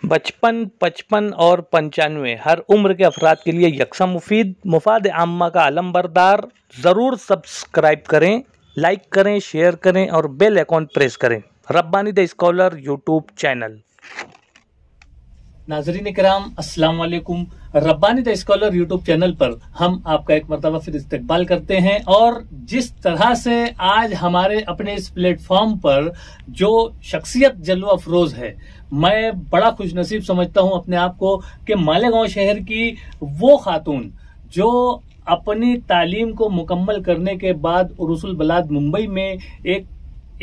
बचपन, 55 और 95 हर उम्र के अफराद के लिए यकसा मुफीद मुफाद आम्मा का अलमबरदार। ज़रूर सब्सक्राइब करें, लाइक करें, शेयर करें और बेल आइकॉन प्रेस करें। Rabbani the scholar YouTube channel. नाज़रीन किराम, अस्सलाम वालेकुम। Rabbani the scholar YouTube channel पर हम आपका एक मरतबा फिर इस्तकबाल करते हैं। और जिस तरह से आज हमारे अपने इस प्लेटफॉर्म पर जो शख्सियत जल्वा अफरोज है, मैं बड़ा खुशनसीब समझता हूं अपने आप को कि मालेगांव शहर की वो खातून जो अपनी तालीम को मुकम्मल करने के बाद उरुसुल बलाद मुंबई में एक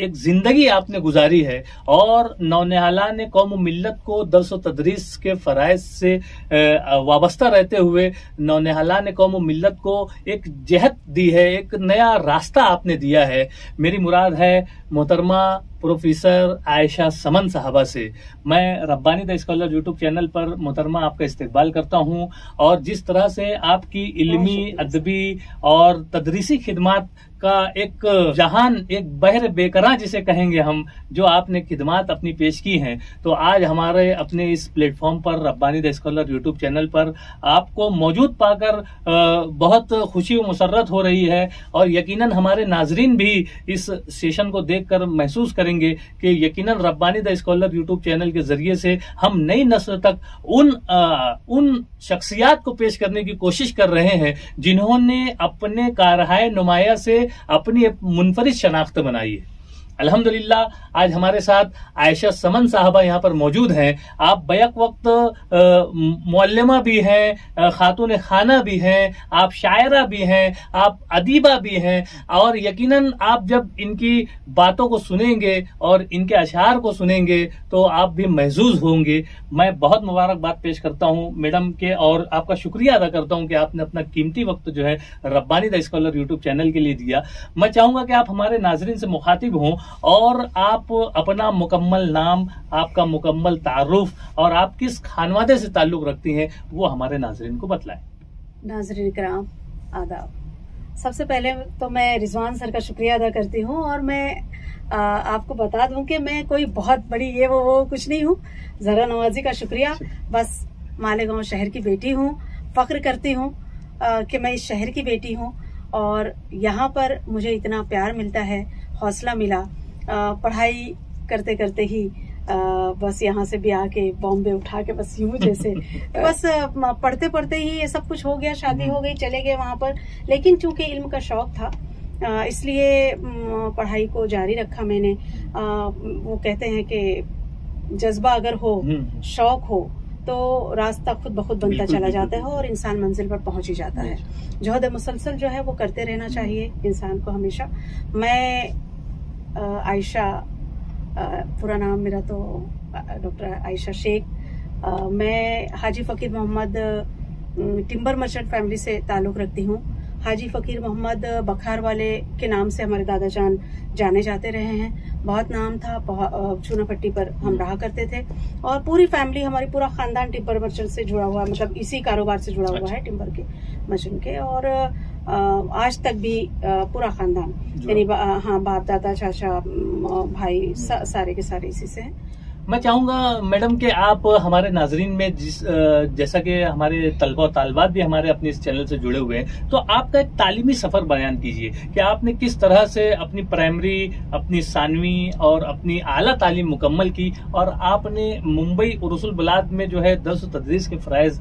जिंदगी आपने गुजारी है और नौनिहालान कौम मिल्लत को दर्स व तदरीस के फराइज से वाबस्ता रहते हुए नौनिहालान कौम मिल्लत को एक जहत दी है, एक नया रास्ता आपने दिया है। मेरी मुराद है मोहतरमा प्रोफेसर आयशा समन साहबा से। मैं Rabbani the scholar YouTube channel पर मोहतरमा आपका इस्तकबाल करता हूं और जिस तरह से आपकी इल्मी, अदबी और तदरीसी खिदमात का एक जहान, एक बहर बेकरार जिसे कहेंगे हम, जो आपने खिदमात अपनी पेश की हैं, तो आज हमारे अपने इस प्लेटफॉर्म पर Rabbani the scholar YouTube channel पर आपको मौजूद पाकर बहुत खुशी व मुसर्रत हो रही है। और यकीनन हमारे नाजरीन भी इस सेशन को देखकर महसूस करेंगे कि यकीनन Rabbani the scholar YouTube channel के जरिए से हम नई नस्ल तक उन शख्सियात को पेश करने की कोशिश कर रहे हैं जिन्होंने अपने कारहाय नुमाया से अपनी मुनफरिद शनाख्त बनाई है। अल्हम्दुलिल्लाह आज हमारे साथ आयशा समन साहबा यहाँ पर मौजूद हैं। आप बैक वक्त मुअल्लिमा भी हैं, खातून खाना भी हैं, आप शायरा भी हैं, आप अदीबा भी हैं और यकीनन आप जब इनकी बातों को सुनेंगे और इनके अशार को सुनेंगे तो आप भी महजूज होंगे। मैं बहुत मुबारकबाद पेश करता हूँ मैडम के और आपका शुक्रिया अदा करता हूँ कि आपने अपना कीमती वक्त जो है Rabbani the scholar YouTube channel के लिए दिया। मैं चाहूंगा कि आप हमारे नाजरीन से मुखातिब हों और आप अपना मुकम्मल नाम, आपका मुकम्मल तारुफ और आप किस खानवादे से ताल्लुक रखती हैं वो हमारे नाजरीन को बतलाएं। नाजरीन कराम आदाब। सबसे पहले तो मैं रिजवान सर का शुक्रिया अदा करती हूँ और मैं आपको बता दूं कि मैं कोई बहुत बड़ी ये वो कुछ नहीं हूँ। जरा नवाजी का शुक्रिया। बस मालेगांव शहर की बेटी हूँ, फख्र करती हूँ कि मैं इस शहर की बेटी हूँ और यहाँ पर मुझे इतना प्यार मिलता है, हौसला मिला। पढ़ाई करते करते ही बस यहाँ से भी आके बॉम्बे उठा के बस यूं जैसे बस पढ़ते पढ़ते ही ये सब कुछ हो गया, शादी हो गई, चले गए वहां पर। लेकिन चूंकि इल्म का शौक था इसलिए पढ़ाई को जारी रखा मैंने। वो कहते हैं कि जज्बा अगर हो, शौक हो तो रास्ता खुद ब खुद बनता चला जाता है और इंसान मंजिल पर पहुंच ही जाता है। जोहद मुसलसल जो है वो करते रहना चाहिए इंसान को हमेशा। मैं आयशा, पूरा नाम मेरा तो डॉक्टर आयशा शेख। मैं हाजी फकीर मोहम्मद टिम्बर मर्चेंट फैमिली से ताल्लुक रखती हूँ। हाजी फकीर मोहम्मद बखार वाले के नाम से हमारे दादा जान जाने जाते रहे हैं। बहुत नाम था, चूना पट्टी पर हम रहा करते थे और पूरी फैमिली, हमारी पूरा खानदान टिम्बर मर्चेंट से जुड़ा हुआ, मतलब इसी कारोबार से जुड़ा हुआ है, टिम्बर के मर्चेंट के। और आज तक भी पूरा खानदान, यानी हाँ, बाप दादा चाचा भाई सारे के सारे इसी से हैं। मैं चाहूंगा मैडम कि आप हमारे नाजरीन में जैसा कि हमारे तलबा और तालबात भी हमारे अपने इस चैनल से जुड़े हुए हैं, तो आपका एक तालीमी सफर बयान कीजिए कि आपने किस तरह से अपनी प्राइमरी, अपनी सानवी और अपनी आला तालीम मुकम्मल की और आपने मुंबई उरुसुल बलाद में जो है दर्स व तदरीस के फराइज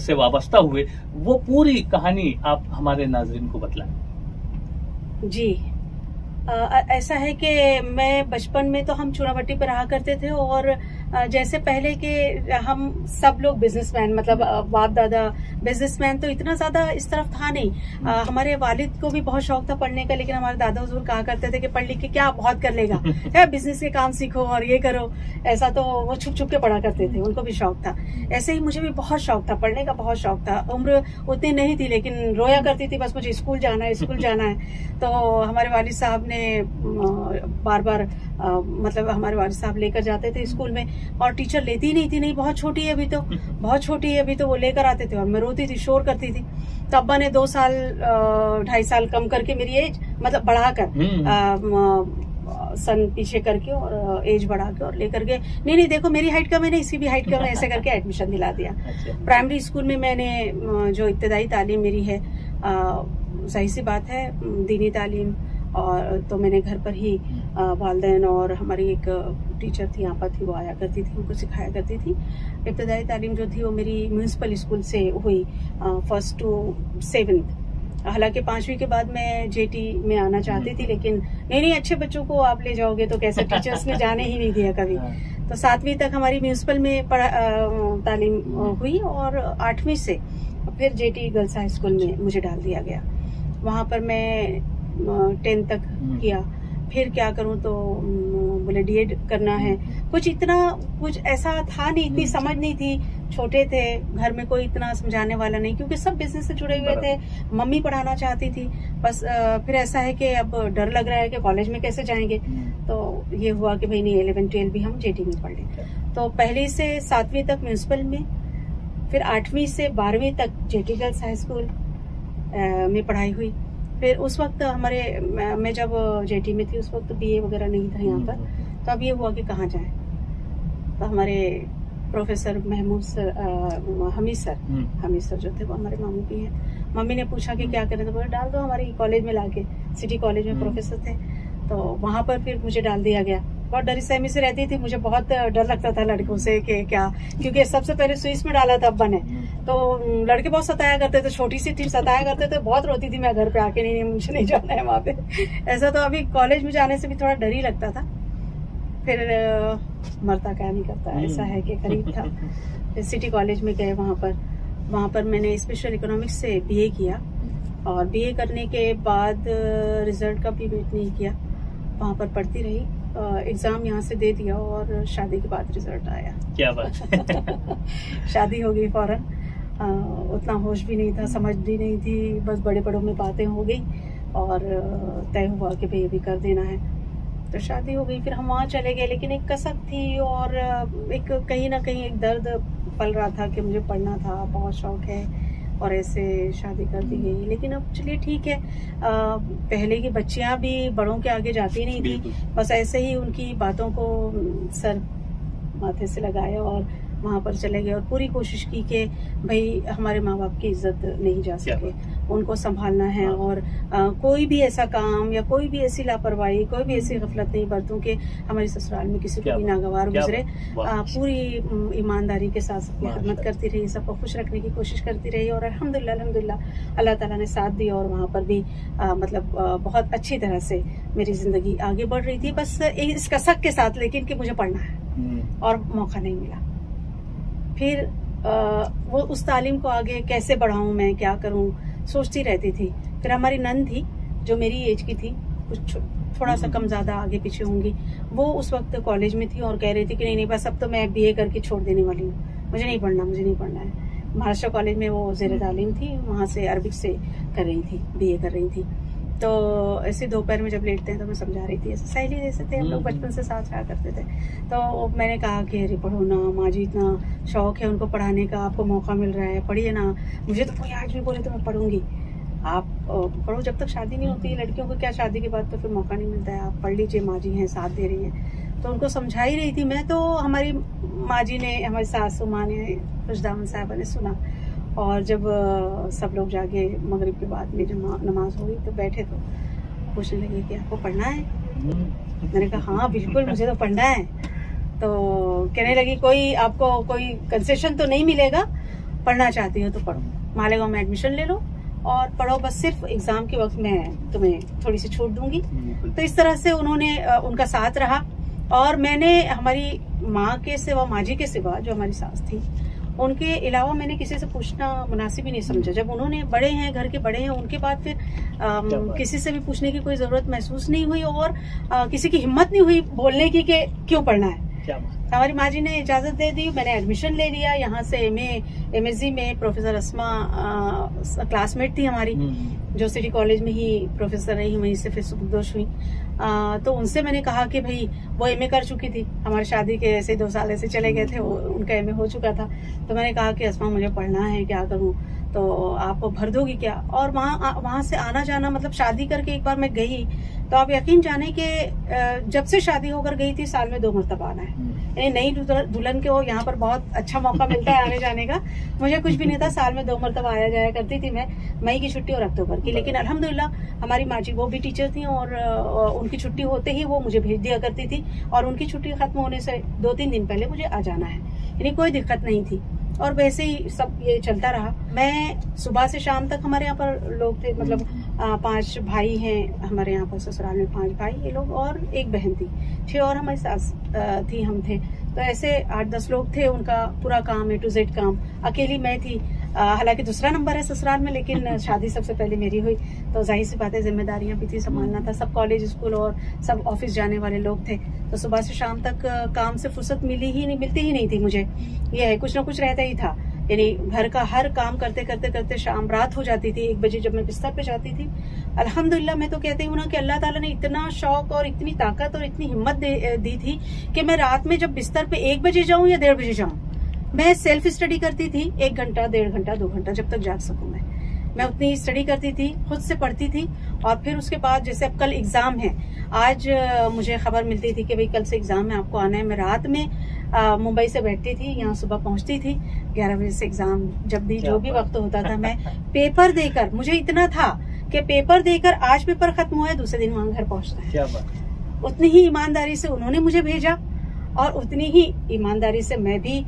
से वाबस्ता हुए, वो पूरी कहानी आप हमारे नाजरीन को बतलाएं। जी, ऐसा है कि मैं बचपन में तो हम चूनाभट्टी पर रहा करते थे और जैसे पहले के हम सब लोग बिजनेसमैन, मतलब बाप दादा बिजनेसमैन, तो इतना ज्यादा इस तरफ था नहीं। हमारे वालिद को भी बहुत शौक था पढ़ने का, लेकिन हमारे दादा हुजूर कहा करते थे कि पढ़ लिख के क्या बहुत कर लेगा, है बिजनेस के काम सीखो और ये करो, ऐसा। तो वो छुप छुप के पढ़ा करते थे, उनको भी शौक था। ऐसे ही मुझे भी बहुत शौक था, पढ़ने का बहुत शौक था। उम्र उतनी नहीं थी लेकिन रोया करती थी, बस मुझे स्कूल जाना है, स्कूल जाना है। तो हमारे वालिद साहब ने बार बार मतलब हमारे वालिद साहब लेकर जाते थे स्कूल में और टीचर लेती ही नहीं थी, नहीं बहुत छोटी है अभी तो, बहुत छोटी है अभी तो, वो लेकर आते थे और मैं रोती थी, शोर करती थी। तो अब्बा ने 2 साल 2.5 साल कम करके मेरी एज मतलब बढ़ाकर सन पीछे करके और एज बढ़ा के और लेकर के, नहीं देखो मेरी हाइट कम है, नहीं इसकी भी हाइट कम है, ऐसे करके एडमिशन दिला दिया। प्राइमरी स्कूल में मैंने जो इब्तदाई तालीम मेरी है, सही सी बात है, दीनी तालीम, और तो मैंने घर पर ही वालिदैन और हमारी एक टीचर थी यहाँ पर थी, वो आया करती थी, उनको सिखाया करती थी। इब्तदाई तालीम जो थी वो मेरी म्यूनसिपल स्कूल से हुई, 1st to 7th। हालांकि 5वीं के बाद मैं जेटी में आना चाहती थी, लेकिन नहीं अच्छे बच्चों को आप ले जाओगे तो कैसे, टीचर्स ने जाने ही नहीं दिया कभी। तो 7वीं तक हमारी म्यूनसिपल में तालीम हुई और 8वीं से फिर जेटी गर्ल्स हाई स्कूल में मुझे डाल दिया गया। वहाँ पर मैं 10th तक किया। फिर क्या करूं तो बोले डीएड करना है। कुछ ऐसा था नहीं, इतनी समझ नहीं थी, छोटे थे, घर में कोई इतना समझाने वाला नहीं, क्योंकि सब बिजनेस से जुड़े हुए थे। मम्मी पढ़ाना चाहती थी बस। फिर ऐसा है कि अब डर लग रहा है कि कॉलेज में कैसे जाएंगे, तो ये हुआ कि भाई नहीं 11th-12th भी हम जेटी में पढ़ लें। तो पहली से 7वीं तक म्यूनसिपल में, फिर 8वीं से 12वीं तक जेटी गर्ल्स हाई स्कूल में पढ़ाई हुई। फिर उस वक्त मैं जब जेटी में थी उस वक्त बीए वगैरह नहीं था यहाँ पर। तो अब ये हुआ कि कहाँ जाए, तो हमारे प्रोफेसर हमीद सर जो थे वो हमारे मामू भी हैं। मम्मी ने पूछा कि क्या करें, तो बोले डाल दो हमारी कॉलेज में लाके, सिटी कॉलेज में प्रोफेसर थे, तो वहाँ पर फिर मुझे डाल दिया गया। बहुत डरी सहमी से रहती थी, मुझे बहुत डर लगता था लड़कों से कि क्या, क्योंकि सबसे पहले स्विस में डाला था अब्बा ने, तो लड़के बहुत सताया करते थे, छोटी सी थी, सताया करते थे, बहुत रोती थी मैं घर पे आके, नहीं मुझे नहीं जाना है वहाँ पे। ऐसा तो अभी कॉलेज में जाने से भी थोड़ा डर ही लगता था। फिर मरता क्या नहीं करता, ऐसा है कि करीब था। फिर सिटी कॉलेज में गए, वहाँ पर मैंने स्पेशल इकोनॉमिक्स से बीए किया, और बीए करने के बाद रिजल्ट का भी वेट नहीं किया, वहाँ पर पढ़ती रही। एग्जाम यहाँ से दे दिया और शादी के बाद रिजल्ट आया। क्या बात शादी हो गई फौरन। उतना होश भी नहीं था, समझ भी नहीं थी, बस बड़े बड़ों में बातें हो गई और तय हुआ कि भाई अभी कर देना है, तो शादी हो गई। फिर हम वहाँ चले गए, लेकिन एक कसक थी और एक कहीं ना कहीं एक दर्द पल रहा था कि मुझे पढ़ना था, बहुत शौक है, और ऐसे शादी कर दी गई। लेकिन अब चलिए ठीक है, पहले की बच्चियां भी बड़ों के आगे जाती नहीं थी, बस ऐसे ही उनकी बातों को सर माथे से लगाया और वहाँ पर चले गए, और पूरी कोशिश की कि भाई हमारे माँ बाप की इज्जत नहीं जा सके, उनको संभालना है। और कोई भी ऐसा काम या कोई भी ऐसी लापरवाही, कोई भी ऐसी गफलत नहीं बरतूं कि हमारे ससुराल में किसी को भी नागवार गुजरे। पूरी ईमानदारी के साथ सबकी खिदमत करती रही, सबको खुश रखने की कोशिश करती रही, और अल्हम्दुलिल्लाह अल्लाह ताला ने साथ दिया, और वहाँ पर भी मतलब बहुत अच्छी तरह से मेरी जिंदगी आगे बढ़ रही थी, बस इस कसक के साथ, लेकिन कि मुझे पढ़ना है, और मौका नहीं मिला। फिर वो उस तालीम को आगे कैसे बढ़ाऊं, मैं क्या करूं, सोचती रहती थी। फिर हमारी नंद थी जो मेरी एज की थी, कुछ थोड़ा सा कम ज्यादा आगे पीछे होंगी, वो उस वक्त कॉलेज में थी और कह रही थी कि नहीं बस अब तो मैं बीए करके छोड़ देने वाली हूँ, मुझे नहीं पढ़ना है। महाराष्ट्र कॉलेज में वो ज़ेर तालीम थी, वहाँ से अरबिक से कर रही थी, बीए कर रही थी। तो ऐसे दोपहर में जब लेटते हैं तो मैं समझा रही थी, ऐसे सहेली जैसे थे हम लोग, बचपन से साथ रहा करते थे। तो मैंने कहा कि अरे पढ़ो ना माँ जी, इतना शौक है उनको पढ़ाने का, आपको मौका मिल रहा है, पढ़िए ना। मुझे तो कोई आज भी बोले तो मैं पढ़ूंगी, आप पढ़ो, जब तक शादी नहीं होती लड़कियों को, क्या शादी के बाद तो फिर मौका नहीं मिलता है, आप पढ़ लीजिए, माँ जी हैं साथ दे रही हैं। तो उनको समझा ही रही थी मैं। तो हमारी माँ जी ने, हमारी सासू माँ ने, खुशदामन साहबा ने सुना, और जब सब लोग जाके मगरिब के बाद में जब नमाज हो गई तो बैठे, तो पूछने लगे कि आपको पढ़ना है। मैंने कहा हाँ बिल्कुल मुझे तो पढ़ना है। तो कहने लगी आपको कोई कंसेशन तो नहीं मिलेगा, पढ़ना चाहती हो तो पढ़ो, मालेगांव में एडमिशन ले लो और पढ़ो, बस सिर्फ एग्जाम के वक्त मैं तुम्हें थोड़ी सी छूट दूंगी। तो इस तरह से उन्होंने उनका साथ रहा, और मैंने हमारी माँ के सिवा, माँ जी के सिवा जो हमारी सास थी, उनके अलावा मैंने किसी से पूछना मुनासिब ही नहीं समझा। जब उन्होंने, बड़े हैं, घर के बड़े हैं, उनके बाद फिर किसी से भी पूछने की कोई जरूरत महसूस नहीं हुई, और किसी की हिम्मत नहीं हुई बोलने की कि क्यों पढ़ना है। हमारी माँ जी ने इजाजत दे दी, मैंने एडमिशन ले लिया। यहाँ से MSc में प्रोफेसर अस्मा क्लासमेट थी हमारी, जो सिटी कॉलेज में ही प्रोफेसर रही, वहीं से फिर सुबुदोश हुई। तो उनसे मैंने कहा कि भाई वो MA कर चुकी थी, हमारी शादी के ऐसे 2 साल ऐसे चले गए थे, उनका MA हो चुका था। तो मैंने कहा कि अस्मा मुझे पढ़ना है, क्या करूं। तो आप भर दोगी क्या? और वहाँ से आना जाना, मतलब शादी करके एक बार मैं गई तो आप यकीन जाने कि जब से शादी होकर गई थी साल में 2 मरतबा आना है। यानी नई दुल्हन को यहाँ पर बहुत अच्छा मौका मिलता है आने जाने का। मुझे कुछ भी नहीं था, साल में 2 मरतबा आया जाया करती थी मैं, मई की छुट्टी और अक्टूबर की। लेकिन अल्हम्दुलिल्लाह हमारी माँ जी वो भी टीचर थी और उनकी छुट्टी होते ही वो मुझे भेज दिया करती थी और उनकी छुट्टी खत्म होने से 2-3 दिन पहले मुझे आ जाना है, यानी कोई दिक्कत नहीं थी। और वैसे ही सब ये चलता रहा। मैं सुबह से शाम तक, हमारे यहाँ पर लोग थे, मतलब 5 भाई हैं हमारे यहाँ पर ससुराल में, 5 भाई ये लोग और एक बहन थी, 6 और हमारी सास थी, हम थे। तो ऐसे 8-10 लोग थे, उनका पूरा काम A to Z काम। अकेली मैं थी, हालांकि दूसरा नंबर है ससुराल में, लेकिन शादी सबसे पहले मेरी हुई तो जाहिर सी बात है जिम्मेदारियां भी थी, संभालना था। सब कॉलेज स्कूल और सब ऑफिस जाने वाले लोग थे, तो सुबह से शाम तक काम से फुर्सत मिलती ही नहीं थी मुझे। ये है, कुछ ना कुछ रहता ही था, यानी घर का हर काम करते करते करते शाम रात हो जाती थी। 1 बजे जब मैं बिस्तर पे जाती थी, अल्हम्दुलिल्लाह मैं तो कहती हूँ ना कि अल्लाह ताला ने इतना शौक और इतनी ताकत और इतनी हिम्मत दी थी कि मैं रात में जब बिस्तर पे 1 बजे जाऊं या 1:30 बजे जाऊं, मैं सेल्फ स्टडी करती थी 1 घंटा, 1.5 घंटा, 2 घंटा, जब तक जाग सकूं मैं उतनी स्टडी करती थी, खुद से पढ़ती थी। और फिर उसके बाद जैसे अब कल एग्जाम है, आज मुझे खबर मिलती थी कि भाई कल से एग्जाम है, आपको आना है। मैं रात में मुंबई से बैठती थी, यहाँ सुबह पहुंचती थी, 11 बजे से एग्जाम, जब भी जो भी वक्त होता था मैं पेपर देकर, मुझे इतना था कि पेपर देकर आज पेपर खत्म हुआ है, दूसरे दिन वहां घर पहुंचना है। क्या बात। उतनी ही ईमानदारी से उन्होंने मुझे भेजा और उतनी ही ईमानदारी से मैं भी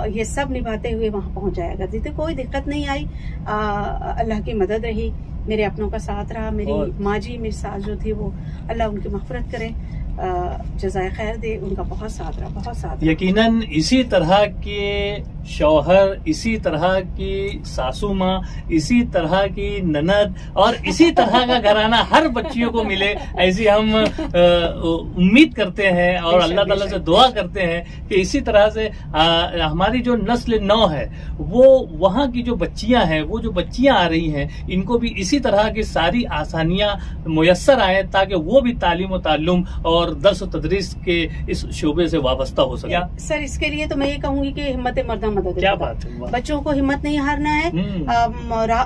ये सब निभाते हुए वहां पहुंच जाया करती थी। कोई दिक्कत नहीं आई, अल्लाह की मदद रही, मेरे अपनों का साथ रहा। मेरी माँ जी, मेरी सास जो थी, वो अल्लाह उनकी मग़फ़िरत करे, जज़ाए खैर दे, उनका बहुत साथ रहा, बहुत साथ रहा। यकीनन इसी तरह के शौहर, इसी तरह की सासू माँ, इसी तरह की ननद और इसी तरह का घराना हर बच्चियों को मिले, ऐसी हम उम्मीद करते हैं और अल्लाह ताला से दुआ करते हैं कि इसी तरह से हमारी जो नस्ल नौ है, वो वहाँ की जो बच्चियां हैं, वो जो बच्चियां आ रही हैं, इनको भी इसी तरह की सारी आसानियां मुयस्सर आए, ताकि वो भी तालीम और ताल्लुम और दर्स और तदरीस के इस शोबे से वाबस्ता हो सके। सर इसके लिए तो मैं ये कहूंगी कि हिम्मत मर्दा मदद। क्या बात है, बच्चों को हिम्मत नहीं हारना है,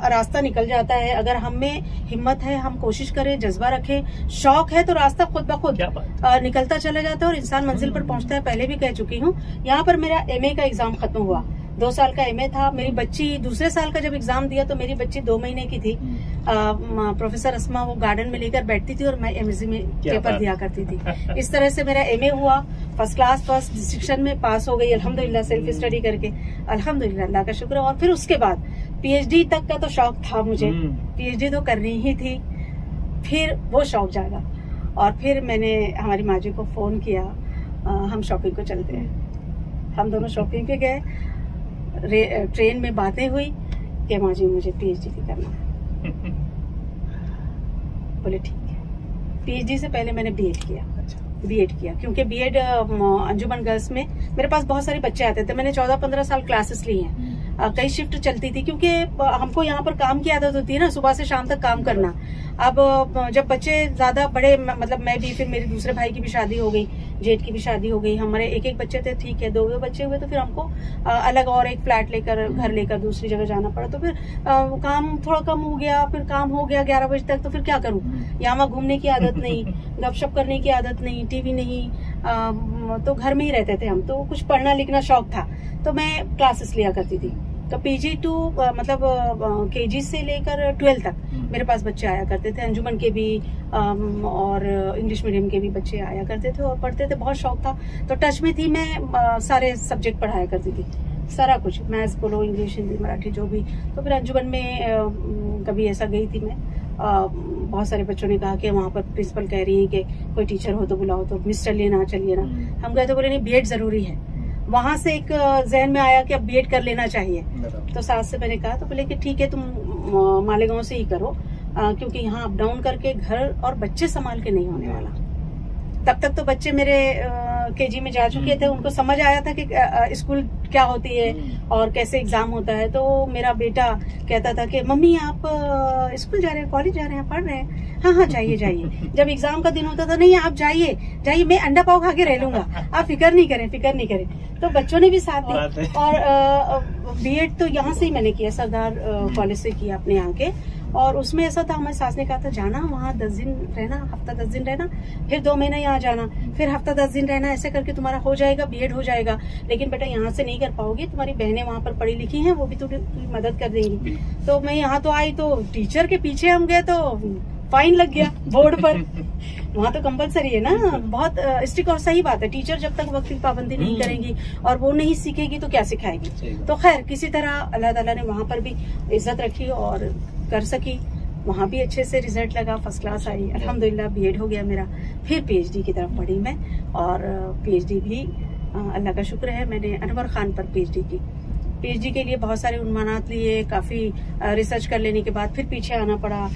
रास्ता निकल जाता है अगर हम में हिम्मत है, हम कोशिश करें, जज्बा रखें, शौक है तो रास्ता खुद ब खुद निकलता चला जाता है और इंसान मंजिल पर पहुंचता है। पहले भी कह चुकी हूँ, यहाँ पर मेरा MA का एग्जाम खत्म हुआ, 2 साल का MA था। मेरी बच्ची दूसरे साल का जब एग्जाम दिया तो मेरी बच्ची 2 महीने की थी। प्रोफेसर अस्मा वो गार्डन में लेकर बैठती थी और मैं MSc में पेपर दिया करती थी। इस तरह से मेरा MA हुआ, फर्स्ट क्लास, फर्स्ट डिस्टिंक्शन में पास हो गई अल्हम्दुलिल्लाह, सेल्फ स्टडी करके, अल्हम्दुलिल्लाह, अल्लाह का शुक्र। और फिर उसके बाद PhD तक का तो शौक था मुझे, PhD तो करनी ही थी। फिर वो शौक जागा और फिर मैंने हमारी माँ जी को फोन किया, हम शॉपिंग को चलते हैं। हम दोनों शॉपिंग पे गए, ट्रेन में बातें हुई कि माँ जी मुझे PhD करना है। बोले ठीक है। PhD से पहले मैंने B.Ed किया। B.Ed किया क्योंकि B.Ed अंजुमन गर्ल्स में मेरे पास बहुत सारे बच्चे आते थे। मैंने 14-15 साल क्लासेस ली हैं, कई शिफ्ट चलती थी क्योंकि हमको यहाँ पर काम की आदत होती है ना, सुबह से शाम तक काम करना। अब जब बच्चे ज्यादा बड़े, मतलब मैं भी, फिर मेरे दूसरे भाई की भी शादी हो गई, जेठ की भी शादी हो गई, हमारे एक बच्चे थे, ठीक है, 2 बच्चे हुए तो फिर हमको अलग और एक फ्लैट लेकर, घर लेकर दूसरी जगह जाना पड़ा। तो फिर काम थोड़ा कम हो गया, फिर काम हो गया 11 बजे तक, तो फिर क्या करूं, यहाँ वहाँ घूमने की आदत नहीं, गपशप करने की आदत नहीं, टीवी नहीं, तो घर में ही रहते थे हम। तो कुछ पढ़ना लिखना शौक था तो मैं क्लासेस लिया करती थी। तो PG to मतलब KG से लेकर 12 तक मेरे पास बच्चे आया करते थे, अंजुमन के भी और इंग्लिश मीडियम के भी बच्चे आया करते थे और पढ़ते थे, बहुत शौक था। तो टच में थी मैं, सारे सब्जेक्ट पढ़ाया करती थी, सारा कुछ, मैथ्स बोलो, इंग्लिश, हिंदी, मराठी, जो भी। तो फिर अंजुमन में कभी ऐसा गई थी मैं, बहुत सारे बच्चों ने कहा कि वहाँ पर प्रिंसिपल कह रही है कि कोई टीचर हो तो बुलाओ, तो मिस चलिए ना, चलिए ना। हम गए तो बोले नहीं, B.Ed जरूरी है। वहां से एक जहन में आया कि अब B.Ed कर लेना चाहिए। तो सास से मैंने कहा, तो बोले कि ठीक है, तुम मालेगांव से ही करो, क्योंकि यहाँ अप डाउन करके घर और बच्चे संभाल के नहीं होने वाला। तब तक तो बच्चे मेरे KG में जा चुके थे, उनको समझ आया था कि स्कूल क्या होती है और कैसे एग्जाम होता है। तो मेरा बेटा कहता था कि मम्मी आप स्कूल जा रहे हैं, कॉलेज जा रहे हैं, पढ़ रहे हैं? हाँ जाइए जाइए। जब एग्जाम का दिन होता था, नहीं आप जाइए जाइए, मैं अंडा पाव खा के रह लूंगा, आप फिक्र नहीं करें। तो बच्चों ने भी साथ दिया। और बीएड तो यहाँ से ही मैंने किया, सरदार कॉलेज से किया अपने यहाँ के। और उसमें ऐसा था, हमारे सास ने कहा था जाना वहाँ 10 दिन रहना, हफ्ता 10 दिन रहना, फिर 2 महीना यहाँ जाना, फिर हफ्ता 10 दिन रहना, ऐसे करके तुम्हारा हो जाएगा, बीएड हो जाएगा। लेकिन बेटा यहाँ से नहीं कर पाओगी, तुम्हारी बहनें वहाँ पर पढ़ी लिखी हैं, वो भी तुम्हारी मदद कर देंगी। तो मैं यहाँ तो आई, तो टीचर के पीछे हम गए तो फाइन लग गया बोर्ड पर। वहाँ तो कंपलसरी है ना, बहुत स्ट्रिक्ट। और सही बात है, टीचर जब तक वक्त की पाबंदी नहीं करेंगी और वो नहीं सीखेगी तो क्या सिखाएगी। तो खैर किसी तरह अल्लाह ताला ने वहाँ पर भी इज्जत रखी और कर सकी। वहाँ भी अच्छे से रिजल्ट लगा, फर्स्ट क्लास आई, अल्हम्दुलिल्लाह बीएड हो गया मेरा। फिर पीएचडी की तरफ बढ़ी मैं, और पीएचडी भी अल्लाह का शुक्र है मैंने अनवर खान पर पीएचडी की। पीएचडी के लिए बहुत सारे उन्मानात लिए, काफी रिसर्च कर लेने के बाद फिर पीछे आना पड़ा,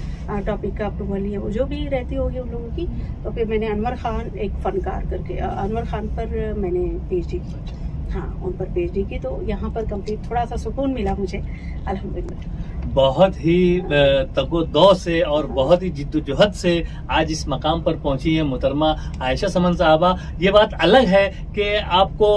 टॉपिक का अप्रूवल लिए, वो जो भी रहती होगी उन लोगों की। तो फिर मैंने अनवर खान एक फनकार करके, अनवर खान पर मैंने पीएचडी की। हाँ, उन पर पीएचडी की। तो यहाँ पर कंप्लीट थोड़ा सा सुकून मिला मुझे, अल्हम्दुलिल्लाह। बहुत ही तगो-दो से और बहुत ही जिद्दोजहद से आज इस मकाम पर पहुंची है मोहतरमा आयशा समन साहबा। ये बात अलग है कि आपको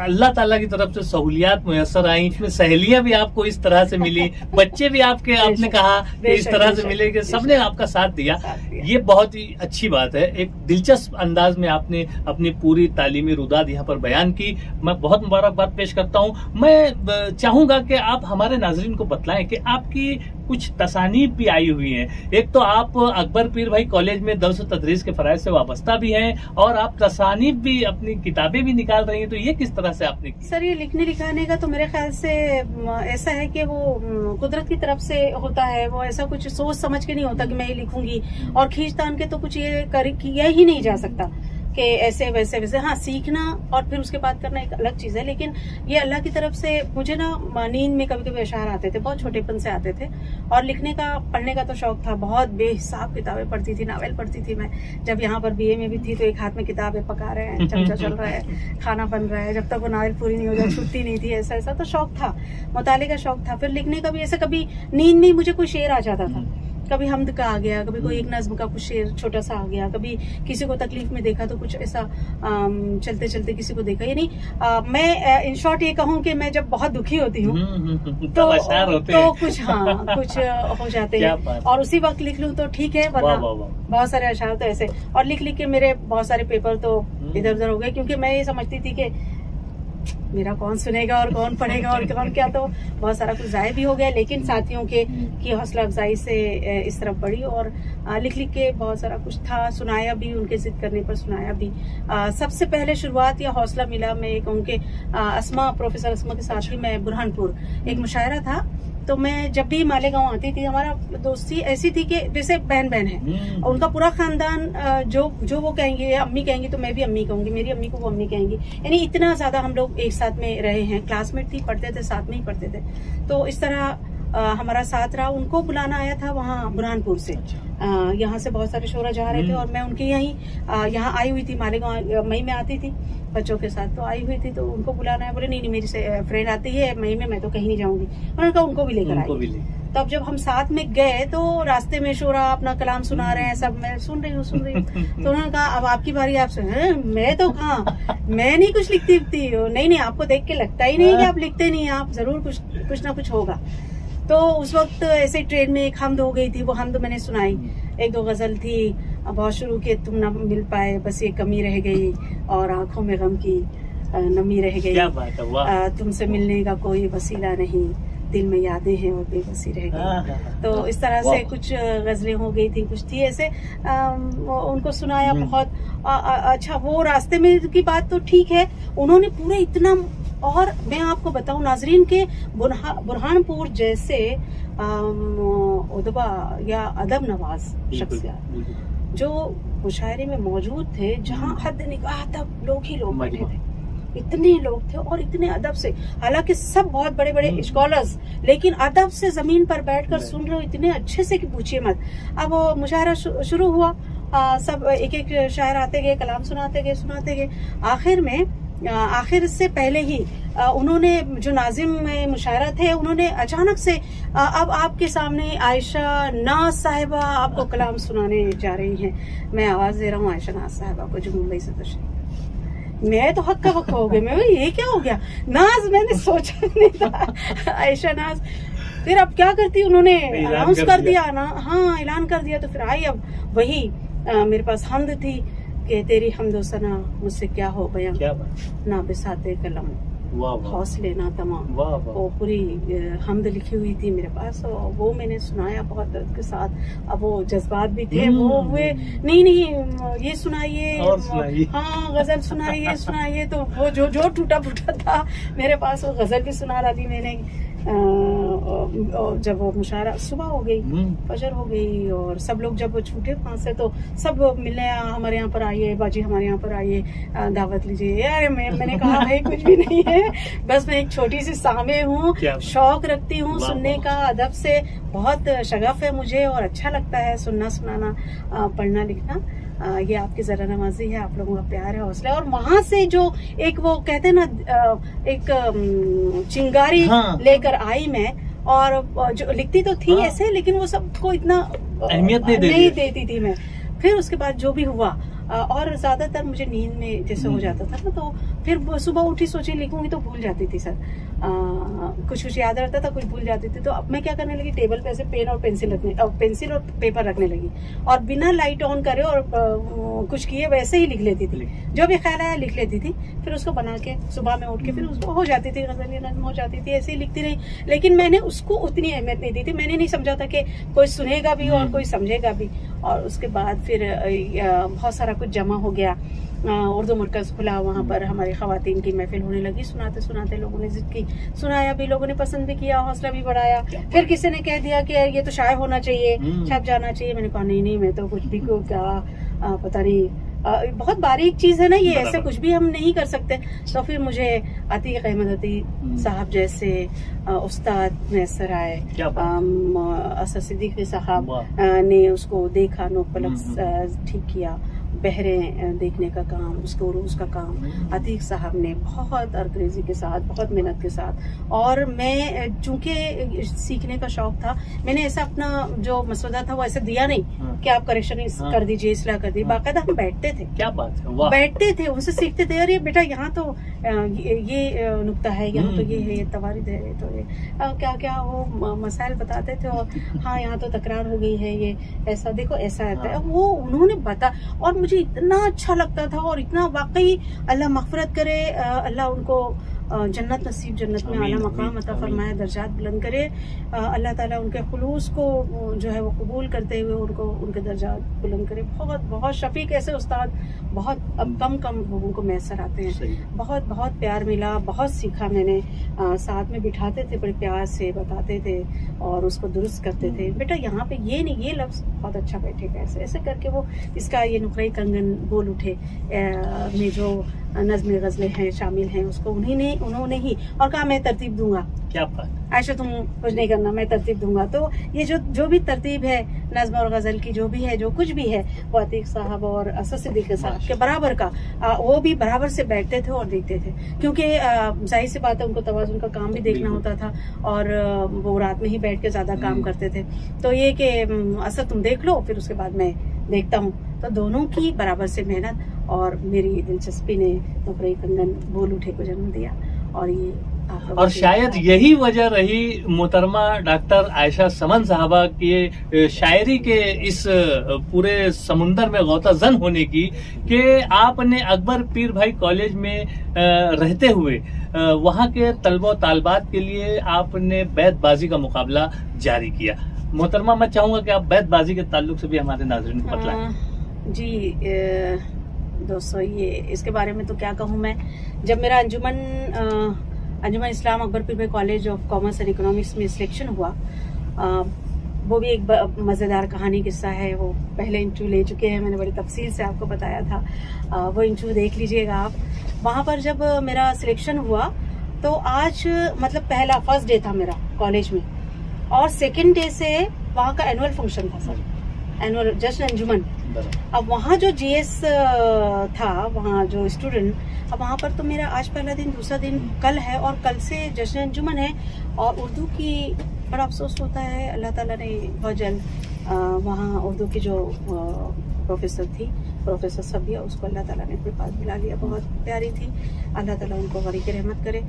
अल्लाह ताला की तरफ से सहूलियात मुयस्सर आई, इसमें सहेलियां भी आपको इस तरह से मिली, बच्चे भी आपके, आपने कहा कि इस तरह से मिले कि सबने आपका साथ दिया। ये बहुत ही अच्छी बात है। एक दिलचस्प अंदाज में आपने अपनी पूरी तालीमी रुदाद यहाँ पर बयान की। मैं बहुत मुबारकबाद पेश करता हूँ। मैं चाहूंगा कि आप हमारे नाजरीन को बतलाएं कि आपकी कुछ तसानीफ भी आई हुई हैं। एक तो आप अकबर पीर भाई कॉलेज में दर्स व तदरीस के फराइज से वाबस्ता भी हैं, और आप तसानीफ भी, अपनी किताबें भी निकाल रही हैं। तो ये किस तरह से आपने की? सर, ये लिखने लिखाने का तो मेरे ख्याल से ऐसा है कि वो कुदरत की तरफ से होता है। वो ऐसा कुछ सोच समझ के नहीं होता कि मैं ये लिखूंगी, और खींच तान के तो कुछ ये किया ही नहीं जा सकता कि ऐसे वैसे वैसे। हाँ, सीखना और फिर उसके बाद करना एक अलग चीज है, लेकिन ये अल्लाह की तरफ से। मुझे ना नींद में कभी कभी अशआर आते थे, बहुत छोटेपन से आते थे, और लिखने का, पढ़ने का तो शौक था। बहुत बेहिसाब किताबें पढ़ती थी, नावल पढ़ती थी मैं। जब यहाँ पर बीए में भी थी तो एक हाथ में किताब है, पका रहे हैं, चमचा चल रहा है, खाना बन रहा है, जब तक वो नावल पूरी नहीं हो जाए छुट्टी नहीं थी। ऐसा ऐसा तो शौक था, मुताले का शौक था। फिर लिखने का भी ऐसा, कभी नींद में मुझे कोई शेर आ जाता था, कभी हमद का आ गया, कभी कोई एक नज्म का कुछ शेर छोटा सा आ गया, कभी किसी को तकलीफ में देखा तो कुछ ऐसा चलते चलते किसी को देखा। यानी मैं इन शॉर्ट ये कहूँ कि मैं जब बहुत दुखी होती हूँ तो कुछ कुछ हो जाते हैं, और उसी वक्त लिख लूँ तो ठीक है, वरना बहुत सारे अशार तो ऐसे। और लिख लिख के मेरे बहुत सारे पेपर तो इधर उधर हो गए, क्योंकि मैं ये समझती थी कि मेरा कौन सुनेगा और कौन पढ़ेगा और कौन क्या। तो बहुत सारा कुछ जाया भी हो गया, लेकिन साथियों की हौसला अफजाई से इस तरफ बढ़ी, और लिख लिख के बहुत सारा कुछ था, सुनाया भी, उनके जिद करने पर सुनाया भी। सबसे पहले शुरुआत या हौसला मिला, मैं कहूँ कि प्रोफेसर अस्मा के साथ ही मैं बुरहानपुर एक मुशायरा था, तो मैं जब भी मालेगांव आती थी, हमारा दोस्ती ऐसी थी कि जैसे बहन बहन है। उनका पूरा खानदान जो वो कहेंगे, अम्मी कहेंगी तो मैं भी अम्मी कहूंगी, मेरी अम्मी को वो अम्मी कहेंगी। यानी इतना ज्यादा हम लोग एक साथ में रहे हैं, क्लासमेट थी, पढ़ते थे साथ में ही पढ़ते थे। तो इस तरह हमारा साथ रहा। उनको बुलाना आया था वहाँ बुरहानपुर से, यहाँ से बहुत सारे शोरा जा रहे थे, और मैं उनके यहाँ आई हुई थी। मालेगांव मई में आती थी बच्चों के साथ, तो आई हुई थी, तो उनको बुलाना है। बोले नहीं मेरी फ्रेंड आती है मई में, मैं तो कहीं नहीं जाऊंगी। उन्होंने कहा उनको भी लेकर आई। तब जब हम साथ में गए तो रास्ते में शोरा अपना कलाम सुना रहे हैं, सब मैं सुन रही हूँ। तो उन्होंने कहा अब आपकी बारी, आप सुने। मैं तो कहा, मैं नहीं कुछ लिखती। नहीं, आपको देख के लगता ही नहीं कि आप लिखते नहीं, आप जरूर कुछ ना कुछ होगा। तो उस वक्त ऐसे ट्रेन में एक हमद हो गई थी, वो हमद मैंने सुनाई। एक दो गजल थी, बहुत शुरू के, तुम न मिल पाए बस ये कमी रह गई, और आंखों में गम की नमी रह गई। क्या बात है, वाह। तुमसे मिलने का कोई वसीला नहीं, दिल में यादें हैं और बेबसी रह गई। तो इस तरह से कुछ गजलें हो गई थी, कुछ थी ऐसे। उनको सुनाया बहुत अच्छा। वो रास्ते में की बात तो ठीक है, उन्होंने पूरे इतना। और मैं आपको बताऊं नाजरीन के बुरहानपुर जैसे उदबा या अदब नवाज शख्सियत जो मुशायरे में मौजूद थे, जहाँ हद निगाह तक लोग ही लोग बैठे थे, इतने लोग थे और इतने अदब से। हालांकि सब बहुत बड़े बड़े स्कॉलर्स, लेकिन अदब से जमीन पर बैठकर सुन रहे हो इतने अच्छे से कि पूछिए मत। अब मुशायरा शुरू हुआ, सब एक एक शायर आते गए, कलाम सुनाते गए। आखिर से पहले ही उन्होंने जो नाजिम में मुशायरा थे, उन्होंने अचानक से अब आपके सामने आयशा नाज साहिबा आपको कलाम सुनाने जा रही हैं। मैं आवाज दे रहा हूँ आयशा नाज साहिबा को, जो मुंबई से तशरीफ। मैं तो हक्का बक्का हो गई, मैं ये क्या हो गया, नाज मैंने सोचा नहीं था, आयशा नाज। फिर अब क्या करती, उन्होंने अनाउंस कर दिया ना, हाँ ऐलान कर दिया। तो फिर आई, अब वही मेरे पास हमद थी कि तेरी हमदो सना मुझसे क्या हो बयां, ना बिसाते कलम हौसले ना तमाम, वो पूरी हमद लिखी हुई थी मेरे पास, और वो मैंने सुनाया बहुत दर्द के साथ। अब वो जज्बात भी थे, वो हुए नहीं ये सुनाइए, हाँ गजल सुनाइए। तो वो जो टूटा फूटा था मेरे पास, वो गजल भी सुना रहा थी मैंने। जब वो मुशायरा सुबह हो गई, फजर हो गई, और सब लोग जब छूटे वहां से, तो सब मिलने हमारे यहाँ पर आइए, बाजी हमारे यहाँ पर आइए, दावत लीजिए। यार मैंने कहा भाई कुछ भी नहीं है, बस मैं एक छोटी सी सामे हूँ, शौक रखती हूँ सुनने का, अदब से बहुत शगफ है मुझे, और अच्छा लगता है सुनना सुनाना, पढ़ना लिखना। ये आपकी जरा नवाजी है, आप लोगों का प्यार है, हौसला है। और वहां से जो एक वो कहते हैं ना, एक चिंगारी लेकर आई मैं, और जो लिखती तो थी ऐसे, लेकिन वो सबको इतना अहमियत नहीं देती थी मैं। फिर उसके बाद जो भी हुआ, और ज्यादातर मुझे नींद में जैसे हो जाता था ना, तो फिर सुबह उठी सोची लिखूंगी तो भूल जाती थी सर, कुछ याद रहता था, कुछ भूल जाती थी। तो अब मैं क्या करने लगी, टेबल पे ऐसे पेन और पेंसिल और पेपर रखने लगी, और बिना लाइट ऑन करे और कुछ किए वैसे ही लिख लेती थी, जो भी ख्याल आया लिख लेती थी। फिर उसको बना के सुबह में उठ के फिर उसको हो जाती थी, गजल नज़्म हो जाती थी, ऐसे ही लिखती रही। लेकिन मैंने उसको उतनी अहमियत नहीं दी थी, मैंने नहीं समझा था कि कोई सुनेगा भी और कोई समझेगा भी। और उसके बाद फिर बहुत सारा कुछ जमा हो गया, उर्दू मरकज खुला, वहाँ पर हमारी खवातीन की महफिल होने लगी। सुनाते सुनाते लोगों ने जिद की, सुनाया भी, लोगों ने पसंद भी किया, हौसला भी बढ़ाया। फिर किसी ने कह दिया कि ये तो शाये होना चाहिए, छप जाना चाहिए। मैंने कहा नहीं मैं तो कुछ भी को क्या पता नहीं, बहुत बारीक चीज है ना ये, ऐसे कुछ भी हम नहीं कर सकते। तो फिर मुझे अतीक अहमद अतीक साहब जैसे उस्ताद मैसर आए, असद सिद्दीकी साहब ने उसको देखा, नोक पलक ठीक किया, बहरे देखने का काम, उसको उरूज का काम अतीक साहब ने बहुत अंग्रेजी के साथ, बहुत मेहनत के साथ। और मैं चूंकि सीखने का शौक था, मैंने ऐसा अपना जो मसौदा था वो ऐसे दिया नहीं कि आप करेक्शन कर दीजिए, इसलाह कर दीजिए। बाकायदा हम बैठते थे, क्या बात है, बैठते थे, उनसे सीखते थे। अरे बेटा यहाँ तो ये नुक्ता है, यहाँ तो ये है, ये तवारिद है, तो ये क्या क्या वो मसाइल बताते थे। और हाँ यहाँ तो तकरार हो गई है, ये ऐसा देखो ऐसा आता है, वो उन्होंने बता। और मुझे इतना अच्छा लगता था, और इतना वाकई अल्लाह मग़फ़िरत करे, अल्लाह उनको जन्नत नसीब, जन्नत में आला मकाम अता फरमाए, दर्जात बुलंद करे। अल्लाह ताला उनके खुलूस को जो है वो कबूल करते हुए उनको उनके दर्जात बुलंद करे। बहुत बहुत शफीक ऐसे उस्ताद बहुत अब कम लोगों को मैसर आते हैं। बहुत बहुत प्यार मिला, बहुत सीखा मैंने। साथ में बिठाते थे, बड़े प्यार से बताते थे और उसको दुरुस्त करते थे। बेटा यहाँ पे ये नहीं, ये लफ्ज बहुत अच्छा बैठेगा, ऐसे ऐसे करके वो इसका ये नुक्रे कंगन बोल उठे में जो नज़्में गज़लें हैं शामिल हैं, उसको उन्होंने ही और कहा मैं तरतीब दूंगा। क्या बात, आयशा तुम कुछ नहीं करना, मैं तरतीब दूंगा। तो ये जो भी तरतीब है नज़्म और गज़ल की, जो भी है, जो कुछ भी है, वो अतीक साहब और असद सिद्दीकी साहब के बराबर का, वो भी बराबर से बैठते थे और देखते थे। क्योंकि जाहिर सी बात है उनको तवाज़ुन का काम भी देखना होता था, और वो रात में ही बैठ के ज्यादा काम करते थे। तो ये कि असद तुम देख लो, फिर उसके बाद मैं देखता हूँ। तो दोनों की बराबर से मेहनत और मेरी दिलचस्पी ने नुक्रे कंगन बोल उठे को जन्म दिया। और ये और शायद यही वजह रही मोहतरमा डॉक्टर आयशा समन साहबा के शायरी के इस पूरे समुंदर में गौताजन होने की, कि आपने अकबर पीर भाई कॉलेज में रहते हुए वहाँ के तलबा तालबात के लिए आपने बैतबाजी का मुकाबला जारी किया। मोहतरमा मैं चाहूंगा कि आप बैतबाजी के ताल्लुक से भी हमारे नाज़रीन को बतलाएं। जी दोस्तों, ये इसके बारे में तो क्या कहूँ मैं। जब मेरा अंजुमन इस्लाम अकबर पीर भाई college of commerce and economics में सिलेक्शन हुआ, वो भी एक मज़ेदार कहानी किस्सा है। वो पहले इंटरव्यू ले चुके हैं, मैंने बड़ी तफसील से आपको बताया था, वो इंटरव्यू देख लीजिएगा आप। वहाँ पर जब मेरा सिलेक्शन हुआ तो आज मतलब पहला फर्स्ट डे था मेरा कॉलेज में, और सेकेंड डे से वहाँ का एनुअल फंक्शन था सर। एनुअल जश्न अंजुमन। अब वहाँ जो जीएस था, वहाँ जो स्टूडेंट, अब वहाँ पर तो मेरा आज पहला दिन, दूसरा दिन कल है और कल से जश्न अंजुमन है। और उर्दू की बड़ा अफसोस होता है, अल्लाह ताला ने बहुत जल्द वहाँ उर्दू की जो प्रोफेसर थी, प्रोफेसर सबिया, उसको अल्लाह ताला ने अपने पास बुला लिया। बहुत प्यारी थी, अल्लाह ताला उनको गरीक रहमत करे।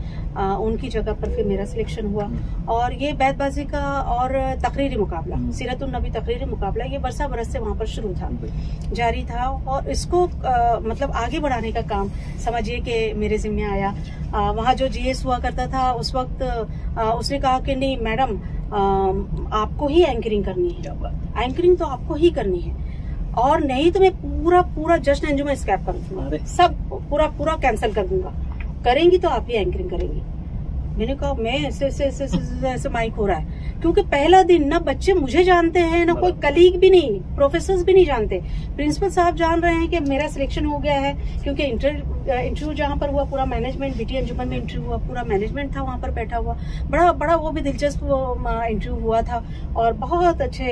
उनकी जगह पर फिर मेरा सिलेक्शन हुआ। और ये बैतबाजी का और तकरीरी मुकाबला, सीरतुन नबी तकरीरी मुकाबला, ये बरसा बरस से वहाँ पर शुरू था, जारी था। और इसको मतलब आगे बढ़ाने का काम समझिए कि मेरे जिम्मे आया। वहाँ जो जीएस हुआ करता था उस वक्त उसने कहा कि नहीं मैडम, आपको ही एंकरिंग करनी है, एंकरिंग तो आपको ही करनी है, और नहीं तो मैं पूरा जश्न अंजुमन स्क्रैप कर दूंगा, सब पूरा कैंसिल कर दूंगा, करेंगी तो आप ही एंकरिंग करेंगी। मैंने कहा मैं ऐसे माइक हो रहा है, क्योंकि पहला दिन ना बच्चे मुझे जानते हैं, ना कोई कलीग भी नहीं, प्रोफेसर्स भी नहीं जानते। प्रिंसिपल साहब जान रहे हैं कि मेरा सिलेक्शन हो गया है, क्योंकि इंटरव्यू जहाँ पर हुआ पूरा मैनेजमेंट, बीटी अंजुमन में इंटरव्यू हुआ, पूरा मैनेजमेंट था वहाँ पर बैठा हुआ। बड़ा वो भी दिलचस्प इंटरव्यू हुआ था और बहुत अच्छे,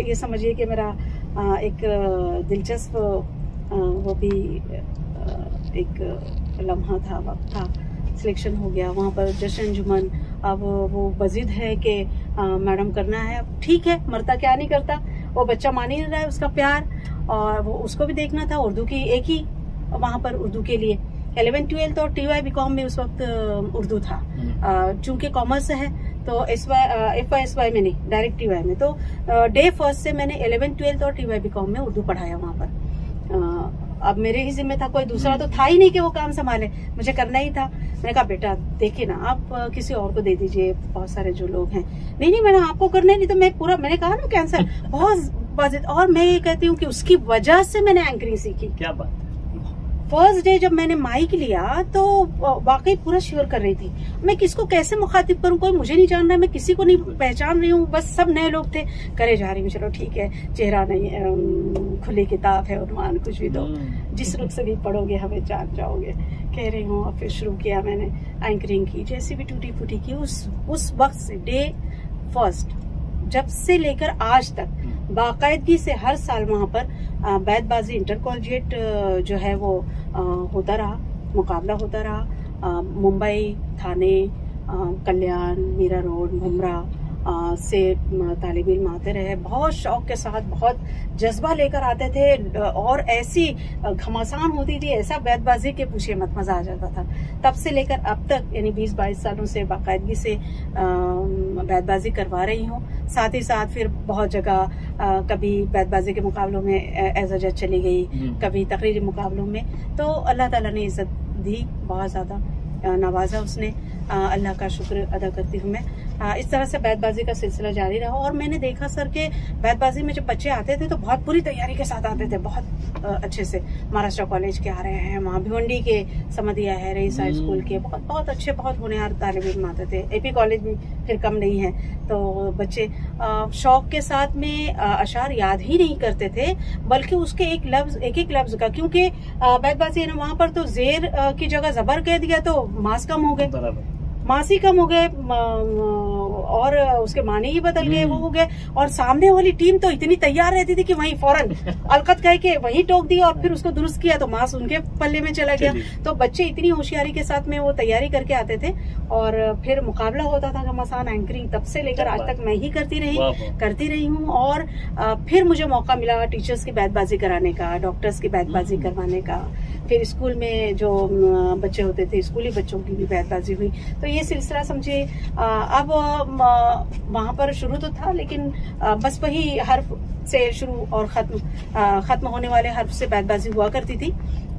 ये समझिए कि मेरा एक दिलचस्प वो भी एक लम्हा था, वक्त था। सिलेक्शन हो गया वहाँ पर जश्न अंजुमन। अब वो बजिद है कि मैडम करना है, ठीक है, मरता क्या नहीं करता, वो बच्चा मान ही नहीं रहा है उसका प्यार, और वो उसको भी देखना था। उर्दू की एक ही वहाँ पर उर्दू के लिए 11th 12th और TY BCom में उस वक्त उर्दू था। चूंकि कॉमर्स है तो FY में नहीं, डायरेक्ट TY में। तो डे फर्स्ट से मैंने 11th 12th और TY BCom में उर्दू पढ़ाया वहाँ पर। अब मेरे ही जिम्मे था, कोई दूसरा तो था ही नहीं कि वो काम संभाले, मुझे करना ही था। मैंने कहा बेटा देखिए ना, आप किसी और को दे दीजिए, बहुत सारे जो लोग हैं। नहीं मैंने आपको करना ही नहीं, तो मैं पूरा, मैंने कहा ना कैंसर बहुत। और मैं ये कहती हूँ कि उसकी वजह से मैंने एंकरिंग सीखी। क्या बात। फर्स्ट डे जब मैंने माइक लिया तो वाकई पूरा शिवर कर रही थी, मैं किसको कैसे मुखातिब करूं, कोई मुझे नहीं जान रहा है, मैं किसी को नहीं पहचान रही हूँ, बस सब नए लोग थे। करे जा रही हूँ, चलो ठीक है, चेहरा नहीं, खुली किताब है उन्वान, कुछ भी दो, जिस रुख से भी पढ़ोगे हमें जान जाओगे, कह रही हूँ। और फिर शुरू किया मैंने एंकरिंग की, जैसी भी टूटी फूटी की। उस वक्त से डे फर्स्ट जब से लेकर आज तक बाकायदगी से हर साल वहाँ पर बैतबाजी इंटर कॉलेजिएट जो है वो होता रहा, मुकाबला होता रहा। मुंबई, थाने, कल्याण, मीरा रोड, मुमरा से तालिब इल्म आते रहे, बहुत शौक के साथ, बहुत जज्बा लेकर आते थे, और ऐसी घमासान होती थी, ऐसा बैतबाजी के पूछे मत, मजा आ जाता था। तब से लेकर अब तक यानी 20-22 सालों से बाकायदगी से बैतबाजी करवा रही हूँ। साथ ही साथ फिर बहुत जगह कभी बैतबाजी के मुकाबलों में एज अ जज चली गई, कभी तकरीरी मुकाबलों में। तो अल्लाह ताला ने इज्जत दी, बहुत ज्यादा नवाजा उसने, अल्लाह का शुक्र अदा करती हूँ मैं। इस तरह से बैतबाजी का सिलसिला जारी रहा। और मैंने देखा सर के बैतबाजी में जब बच्चे आते थे तो बहुत पूरी तैयारी के साथ आते थे, बहुत अच्छे से। महाराष्ट्र कॉलेज के आ रहे हैं, वहाँ भिवंडी के समदिया है, रईस हाई स्कूल के बहुत अच्छे, बहुत होनहार तालिब इल्म आते थे। AP कॉलेज भी फिर कम नहीं है। तो बच्चे शौक के साथ में अशार याद ही नहीं करते थे, बल्कि उसके एक एक लफ्ज का, क्योंकि बैतबाजी है ना, वहाँ पर तो जेर की जगह जबर कह दिया तो मास कम हो गए, मासी कम हो गए, और उसके माने ही बदल गए, वो हो गए। और सामने वाली टीम तो इतनी तैयार रहती थी कि वहीं फौरन अलकत कह के वहीं टोक दिया और फिर उसको दुरुस्त किया तो मास उनके पल्ले में चला गया। तो बच्चे इतनी होशियारी के साथ में वो तैयारी करके आते थे, और फिर मुकाबला होता था घमासान। एंकरिंग तब से लेकर आज तक मैं ही करती रही हूँ। और फिर मुझे मौका मिला टीचर्स की बैतबाजी कराने का, डॉक्टर्स की बैतबाजी करवाने का, फिर स्कूल में जो बच्चे होते थे, स्कूली बच्चों की भी बैतबाजी हुई। तो ये सिलसिला समझिए अब वहाँ पर शुरू तो था, लेकिन बस वही हर्फ से शुरू और खत्म होने वाले हर्फ से बैतबाजी हुआ करती थी।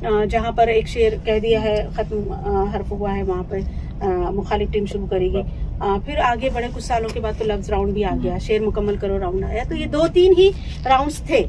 जहाँ पर एक शेर कह दिया है, खत्म हर्फ हुआ है, वहाँ पर मुखालिफ टीम शुरू करेगी। फिर आगे बड़े कुछ सालों के बाद तो लफ्ज राउंड भी आ गया, शेर मुकम्मल करो राउंड आया। तो ये 2-3 ही राउंड्स थे,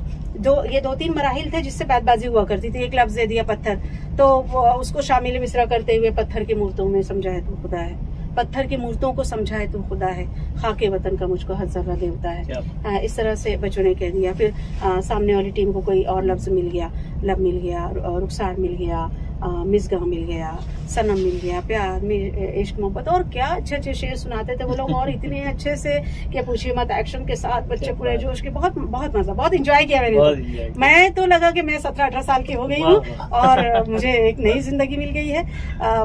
ये 2-3 मराहिल थे जिससे बैतबाजी हुआ करती थी। एक लफ्ज दे दिया पत्थर, तो उसको शामिल मिसरा करते हुए पत्थर की मूर्तों में समझाए तो खुदा है, पत्थर की मूर्तों को समझाए तो खुदा है, खाके वतन का मुझको हर जगह देवता है। इस तरह से बच्चों ने कह दिया। फिर सामने वाली टीम को कोई और लफ्ज मिल गया, लब मिल गया, रुखसार मिल गया, मिसगा मिल गया, सनम मिल गया, प्यार इश्क मोहब्बत, और क्या अच्छे अच्छे शेर सुनाते थे वो लोग, और इतने अच्छे से क्या पूछिए मत, एक्शन के साथ बच्चे पूरे जोश के, बहुत बहुत मजा, बहुत एंजॉय किया मैंने। मैं तो लगा कि मैं 17-18 साल की हो गई हूँ और मुझे एक नई जिंदगी मिल गई है।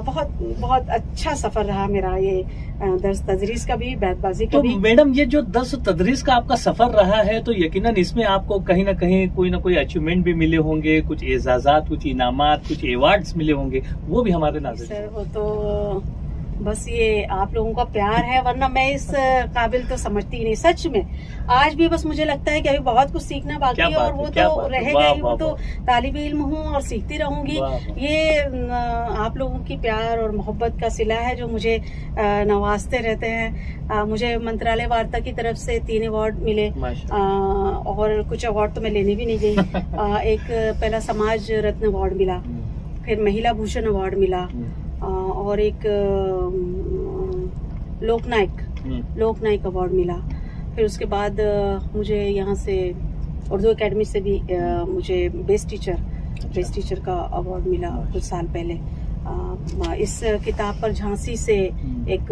बहुत बहुत अच्छा सफर रहा मेरा ये दर्स तदरीस का भी, बैतबाजी का भी। मैडम ये जो दर्स तदरीस का आपका सफर रहा है, तो यकीनन इसमें आपको कहीं ना कहीं कोई ना कोई अचीवमेंट भी मिले होंगे, कुछ एजाजात, कुछ इनामात, कुछ अवार्ड्स मिले होंगे, वो भी हमारे नाज़रीन। सर वो तो बस ये आप लोगों का प्यार है, वरना मैं इस काबिल तो समझती ही नहीं सच में। आज भी बस मुझे लगता है कि अभी बहुत कुछ सीखना बाकी है, और वो तो रहेगा ही, वो तो तालिबे इल्म हूँ और सीखती रहूंगी। ये आप लोगों की प्यार और मोहब्बत का सिला है जो मुझे नवाजते रहते हैं। मुझे मंत्रालय वार्ता की तरफ से 3 अवार्ड मिले, और कुछ अवार्ड तो मैं लेने भी नहीं गई। एक पहला समाज रत्न अवार्ड मिला, फिर महिला भूषण अवार्ड मिला, और एक लोकनायक अवार्ड मिला। फिर उसके बाद मुझे यहाँ से उर्दू एकेडमी से भी मुझे बेस्ट टीचर का अवार्ड मिला कुछ साल पहले। इस किताब पर झांसी से एक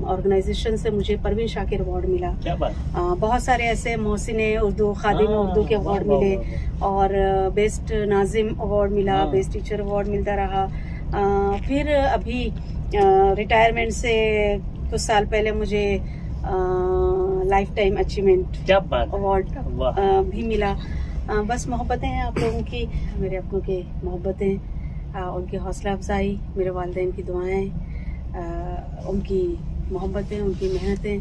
ऑर्गेनाइजेशन से मुझे परवीन शाकिर अवार्ड मिला। क्या बात। बहुत सारे ऐसे मोहसिने उर्दू, खादिम उर्दू के अवार्ड मिले, और बेस्ट नाजिम अवार्ड मिला, बेस्ट टीचर अवार्ड मिलता रहा। फिर अभी रिटायरमेंट से कुछ साल पहले मुझे लाइफ टाइम अचीवमेंट अवार्ड भी मिला। बस मोहब्बतें हैं आप लोगों की, मेरे अपनों की मोहब्बतें, उनकी हौसला अफजाई, मेरे वालिदैन की दुआएं, उनकी मोहब्बतें, उनकी मेहनतें,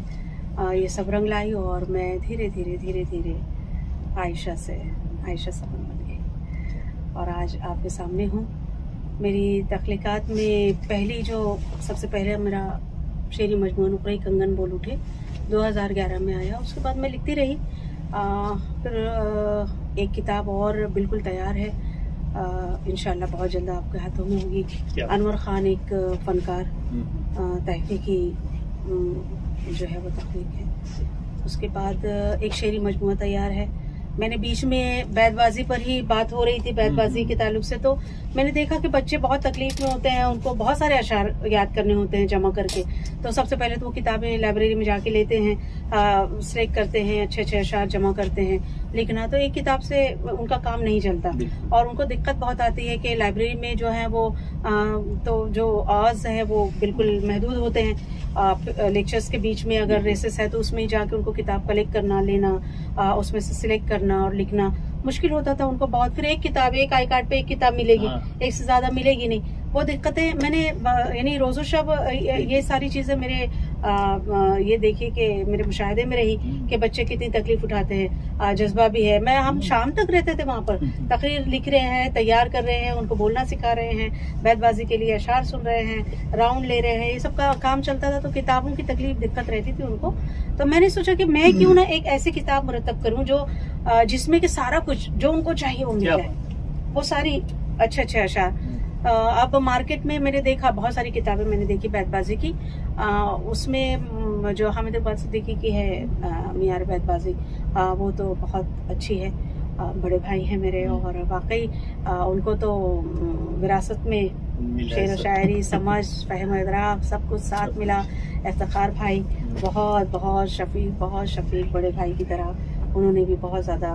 ये सब रंग लाई, और मैं धीरे धीरे आयशा सबन बन गई, और आज आपके सामने हूँ। मेरी तख्लीकात में सबसे पहले मेरा शेरी मजमूआ नुक्रे कंगन बोल उठे 2011 में आया। उसके बाद मैं लिखती रही। फिर एक किताब और बिल्कुल तैयार है, इंशाल्लाह बहुत जल्द आपके हाथों में होगी। अनवर खान एक फनकार, तहकीकी जो है वो तहकीक है। उसके बाद एक शेरी मजमूआ तैयार है। मैंने बीच में बैतबाजी पर ही बात हो रही थी, बैतबाजी के ताल्लुक से, तो मैंने देखा कि बच्चे बहुत तकलीफ में होते हैं, उनको बहुत सारे अशार याद करने होते हैं जमा करके। तो सबसे पहले तो वो किताबें लाइब्रेरी में जाके लेते हैं, सिलेक्ट करते हैं, अच्छे अच्छे अशार जमा करते हैं लिखना। तो एक किताब से उनका काम नहीं चलता, और उनको दिक्कत बहुत आती है कि लाइब्रेरी में जो है वो तो जो आवाज है वो बिल्कुल महदूद होते हैं। लेक्चर्स के बीच में अगर रेसेस है तो उसमें ही जाके उनको किताब कलेक्ट करना, लेना, उसमें से सिलेक्ट करना और लिखना मुश्किल होता था उनको बहुत। फिर एक आई कार्ड पे एक किताब मिलेगी, एक से ज्यादा मिलेगी नहीं। वो दिक्कतें मैंने यानी रोजो शब ये सारी चीजें मेरे ये देखी कि मेरे मुशाहिदे में रही कि बच्चे कितनी तकलीफ उठाते हैं। जज्बा भी है। हम शाम तक रहते थे वहाँ पर, तकरीर लिख रहे हैं, तैयार कर रहे हैं, उनको बोलना सिखा रहे हैं, बैतबाजी के लिए अशार सुन रहे हैं, राउंड ले रहे हैं, ये सब का काम चलता था। तो किताबों की तकलीफ दिक्कत रहती थी उनको। तो मैंने सोचा कि मैं क्यों ना एक ऐसी किताब मुरतब करूँ जो जिसमें कि सारा कुछ जो उनको चाहिए वो मिल जाए, वो सारी अच्छे अच्छे अशार। अब मार्केट में मैंने देखा, बहुत सारी किताबें मैंने देखी बैतबाजी की। उसमें जो हामिद इकबाल सिद्दीकी की है मियार बैतबाजी, वो तो बहुत अच्छी है। बड़े भाई हैं मेरे, और वाकई उनको तो विरासत में शेर व शायरी, समझ, फहम इदराक सब कुछ साथ मिला। इफ्तिखार भाई बहुत बहुत शफीक बड़े भाई की तरह, उन्होंने भी बहुत ज़्यादा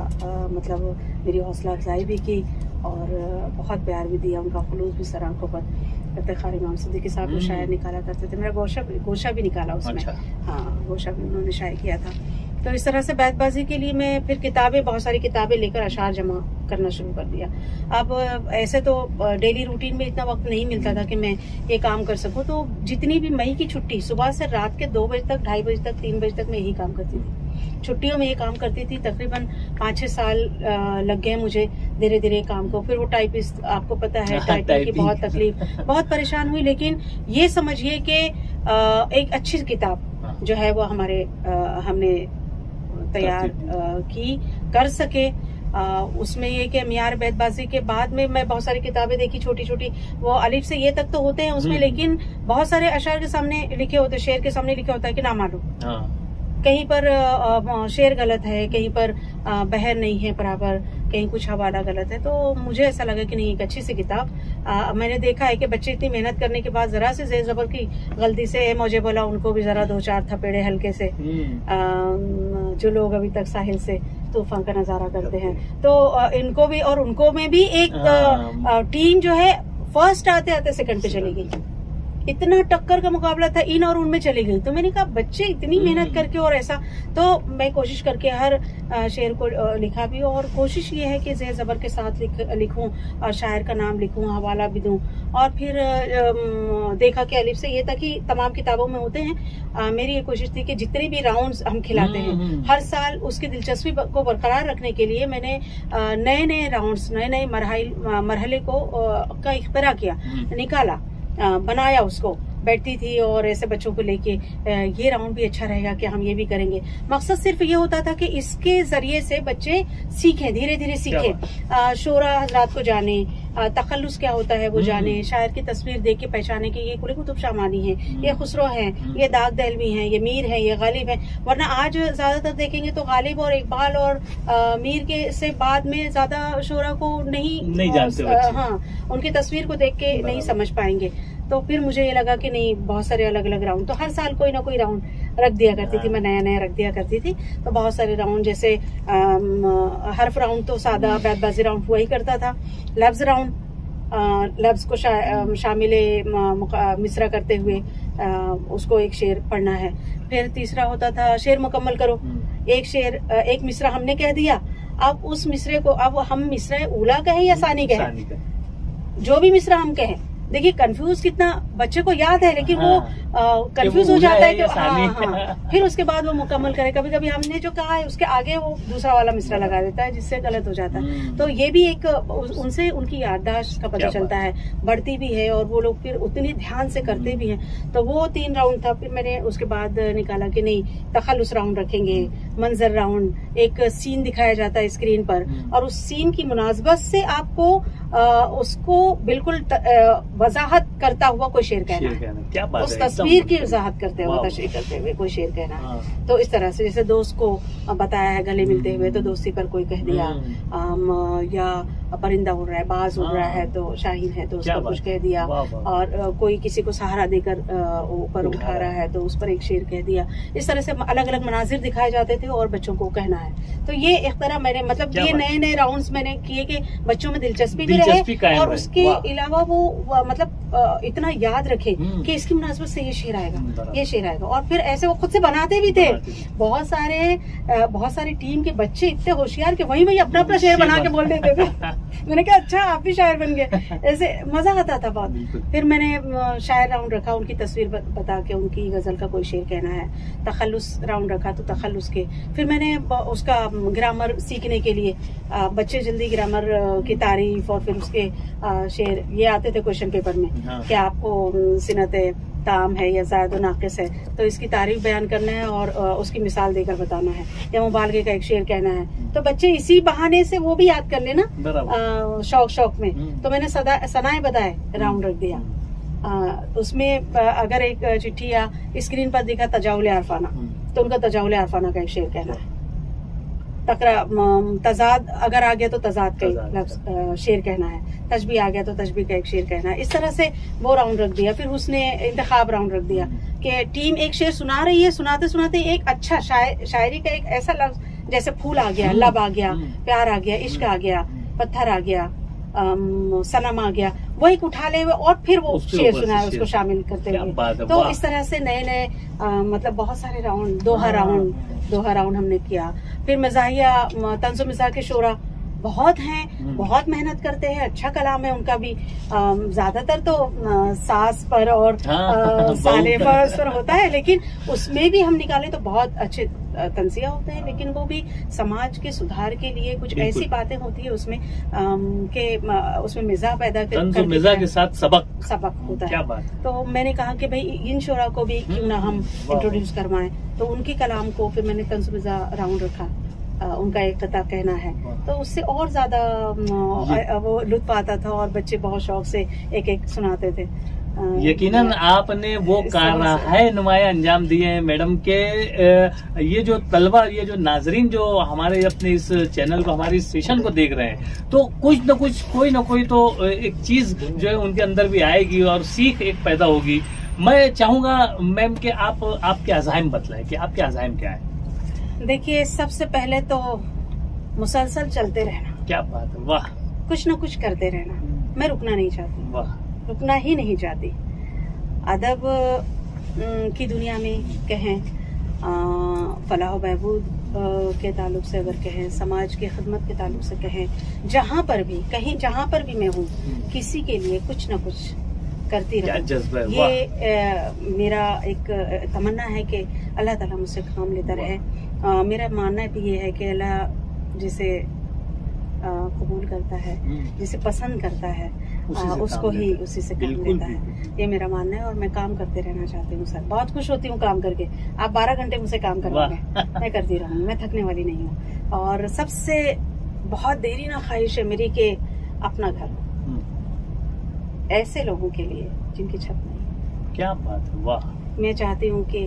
मतलब मेरी हौसला अफजाई भी की और बहुत प्यार भी दिया। उनका खुलूस भी सर आंखों पर। इफ्तिखार इमाम सिद्दीकी साहब जो शायर निकाला करते थे, मेरा गोशा भी निकाला उसमें। अच्छा। हाँ, गोशा भी उन्होंने शायर किया था। तो इस तरह से बैतबाजी के लिए मैं फिर बहुत सारी किताबें लेकर अशार जमा करना शुरू कर दिया। अब ऐसे तो डेली रूटीन में इतना वक्त नहीं मिलता था कि मैं ये काम कर सकूं। तो जितनी भी मई की छुट्टी, सुबह से रात के 2 बजे तक, 2:30 बजे तक, 3 बजे तक मैं यही काम करती थी। छुट्टियों में ये काम करती थी। तकरीबन 5-6 साल लग गए मुझे धीरे धीरे काम को। फिर वो टाइपिस्ट, आपको पता है टाइपिंग की बहुत तकलीफ, बहुत परेशान हुई। लेकिन ये समझिए कि एक अच्छी किताब जो है वो हमने तैयार की कर सके। उसमें ये कि मियार बैतबाजी के बाद में मैं बहुत सारी किताबें देखी, छोटी छोटी, वो अलिफ से ये तक तो होते हैं उसमें, लेकिन बहुत सारे अशार के सामने लिखे होते, शेर के सामने लिखे होता है कि ना मालूम। कहीं पर शेर गलत है, कहीं पर बहर नहीं है बराबर, कहीं कुछ हवाला गलत है। तो मुझे ऐसा लगा कि नहीं, एक अच्छी सी किताब। मैंने देखा है कि बच्चे इतनी मेहनत करने के बाद जरा से जेर जबर की गलती से मुझे बोला उनको भी जरा 2-4 थपेड़े हल्के से, जो लोग अभी तक साहिल से तूफान का नजारा करते हैं, तो इनको भी और उनको में भी एक टीम जो है फर्स्ट आते आते सेकंड पे चली गई। इतना टक्कर का मुकाबला था, इन और उनमें चली गई। तो मैंने कहा बच्चे इतनी मेहनत करके और ऐसा, तो मैं कोशिश करके हर शेर को लिखा भी, और कोशिश ये है कि जेर जबर के साथ लिखूं और शायर का नाम लिखूं, हवाला भी दूं। और फिर देखा कि अलिफ से ये था कि तमाम किताबों में होते हैं। मेरी ये कोशिश थी कि जितने भी राउंड्स हम खिलाते हैं हर साल, उसकी दिलचस्पी को बरकरार रखने के लिए मैंने नए नए राउंड्स, नए नए मरहले को का इख्तिरा किया, निकाला, बनाया, उसको बैठती थी और ऐसे बच्चों को लेके ये राउंड भी अच्छा रहेगा कि हम ये भी करेंगे। मकसद सिर्फ ये होता था कि इसके जरिए से बच्चे सीखें, धीरे धीरे सीखें, शोरा हजरात को जाने, तखल्लुस क्या होता है वो जाने, शायर की तस्वीर देख के पहचाने कि ये कुली कुतुब शामानी है, ये खुसरो है, ये दाग दहलवी है, ये मीर है, ये गालिब है। वरना आज ज्यादातर देखेंगे तो गालिब और इकबाल और मीर के से बाद में ज्यादा शोरा को नहीं जानते, हाँ, उनकी तस्वीर को देख के नहीं समझ पाएंगे। तो फिर मुझे ये लगा कि नहीं, बहुत सारे अलग अलग राउंड, तो हर साल कोई ना कोई राउंड रख दिया करती थी मैं, नया नया रख दिया करती थी। तो बहुत सारे राउंड, जैसे हर्फ राउंड तो सादा बैतबाजी राउंड हुआ ही करता था। लफ्ज राउंड, लफ्ज को शामिल मिसरा करते हुए उसको एक शेर पढ़ना है। फिर तीसरा होता था शेर मुकम्मल करो, एक शेर, एक मिसरा हमने कह दिया, अब उस मिसरे को, अब हम मिसरा उला कहें या सानी कहें, जो भी मिसरा हम कहें। देखिए कंफ्यूज कितना बच्चे को याद है, लेकिन वो कंफ्यूज हो जाता है कि हाँ। फिर उसके बाद वो मुकम्मल करे। कभी कभी हमने जो कहा है उसके आगे वो दूसरा वाला मिसरा लगा देता है, जिससे गलत हो जाता है। तो ये भी एक उनसे उनकी याददाश्त का पता चलता है, बढ़ती भी है, और वो लोग फिर उतनी ध्यान से करते भी हैं। तो वो 3 राउंड था। फिर मैंने उसके बाद निकाला कि नहीं, तखल्लुस राउंड रखेंगे, मंजर राउंड, एक सीन दिखाया जाता है स्क्रीन पर और उस सीन की मुनासबत से आपको उसको बिल्कुल वजाहत करता हुआ कोई शेर कहना है, क्या बात, उस तस्वीर की वजाहत करते हुए कोई शेर कहना है। तो इस तरह से, जैसे दोस्त को बताया है गले मिलते हुए, तो दोस्ती पर कोई कह दिया, या परिंदा उड़ रहा है, बाज उड़ रहा है, तो शाहीन है तो उस पर कुछ कह दिया, और कोई किसी को सहारा देकर ऊपर उठा रहा है तो उस पर एक शेर कह दिया। इस तरह से अलग अलग मनाजिर दिखाए जाते थे और बच्चों को कहना है। तो ये एक तरह मैंने, मतलब ये नए नए राउंड्स मैंने किए कि बच्चों में दिलचस्पी भी रहे, और उसके अलावा वो मतलब इतना याद रखे कि इसकी मुनासबत से ये शेर आएगा, ये शेर आएगा। और फिर ऐसे वो खुद से बनाते भी थे। बहुत सारे टीम के बच्चे इतने होशियार कि वही अपना अपना शेर बना के बोल देते थे। मैंने कहा अच्छा आप भी शायर बन गए, ऐसे मजा आता था बहुत। फिर मैंने शायर राउंड रखा, उनकी तस्वीर बता के उनकी गजल का कोई शेर कहना है। तखल्लुस राउंड रखा तो तखल्लुस के, फिर मैंने उसका ग्रामर सीखने के लिए, बच्चे जल्दी ग्रामर की तारीफ और फिर उसके शेर ये आते थे क्वेश्चन पेपर में, कि आपको सिनते ताम है या ज़ायद नाक़िस है, तो इसकी तारीफ बयान करना है और उसकी मिसाल देकर बताना है, या मुबालगे का एक शेर कहना है। तो बच्चे इसी बहाने से वो भी याद कर लेना, शौक में। तो मैंने सनाए बताए राउंड रख दिया। उसमें अगर एक चिट्ठी या स्क्रीन पर दिखा तजाउल आरफाना, तो उनका तजाउल आरफाना का एक शेर कहना है। तजाद अगर आ गया तो तजाद का शेर कहना है, तशबी आ गया तो तशबी का एक शेर कहना है। इस तरह से वो राउंड रख दिया। फिर उसने इंतखाब राउंड रख दिया कि टीम एक शेर सुना रही है, सुनाते सुनाते एक अच्छा शायरी का एक ऐसा लफ्ज, जैसे फूल आ गया, लब आ गया, प्यार आ गया, इश्क आ गया, पत्थर आ गया, सनम आ गया, वो एक उठा ले हुए और फिर वो शेर सुनाया उसको शामिल करते हुए। तो इस तरह से नए नए मतलब बहुत सारे राउंड, दोहा राउंड हमने किया। फिर मज़ाहिया, तंज़ो मिज़ाह के शोरा बहुत हैं, बहुत मेहनत करते हैं, अच्छा कलाम है उनका भी। ज्यादातर तो सास पर और साले पर होता है, लेकिन उसमें भी हम निकाले तो बहुत अच्छे तंजिया होते हैं। लेकिन वो भी समाज के सुधार के लिए कुछ ऐसी बातें होती है उसमें के उसमें मिजाह पैदा कर, मिजाह के साथ सबक होता क्या है। बात। तो मैंने कहा कि भाई इन शोरा को भी क्यों ना हम इंट्रोड्यूस करवाएं, तो उनके कलाम को फिर मैंने तंज़ मिज़ाह राउंड रखा। उनका एक कथा कहना है, तो उससे और ज्यादा वो लुत्फ आता था और बच्चे बहुत शौक से एक एक सुनाते थे। यकीनन आपने वो कारनामे नुमाया अंजाम दिए हैं मैडम के। ये जो तलबा, ये जो नाजरीन जो हमारे अपने इस चैनल को, हमारे इस सेशन को देख रहे हैं, तो कुछ न कुछ, कोई ना कोई तो एक चीज जो है उनके अंदर भी आएगी और सीख एक पैदा होगी। मैं चाहूंगा मैम कि आप आपके अज़ाइम बतलाएं कि आपके अज़ाइम क्या है। देखिए, सबसे पहले तो मुसलसल चलते रहना। क्या बात है, वाह। कुछ न कुछ करते रहना। मैं रुकना नहीं चाहती, वाह, रुकना ही नहीं चाहती। अदब की दुनिया में कहें, फलाह बहबूद के ताल्लुक से अगर कहें, समाज की खिदमत के ताल्लुक से कहें, जहाँ पर भी कहीं, जहाँ पर भी मैं हूँ, किसी के लिए कुछ न कुछ करती रहूं। ये मेरा एक तमन्ना है कि अल्लाह ताला मुझसे काम लेता रहे। मेरा मानना भी ये है कि अल्लाह जिसे कबूल करता है, जिसे पसंद करता है, उसको ही उसी से काम लेता है। ये मेरा मानना है और मैं काम करते रहना चाहती हूँ सर। बहुत खुश होती हूँ काम करके। आप 12 घंटे मुझसे काम करवाएं, मैं करती रहूंगी, मैं थकने वाली नहीं हूँ। और सबसे बहुत देरी ना ख्वाहिश है मेरी कि अपना घर ऐसे लोगों के लिए जिनकी छत नहीं। क्या बात है, वाह। मैं चाहती हूँ कि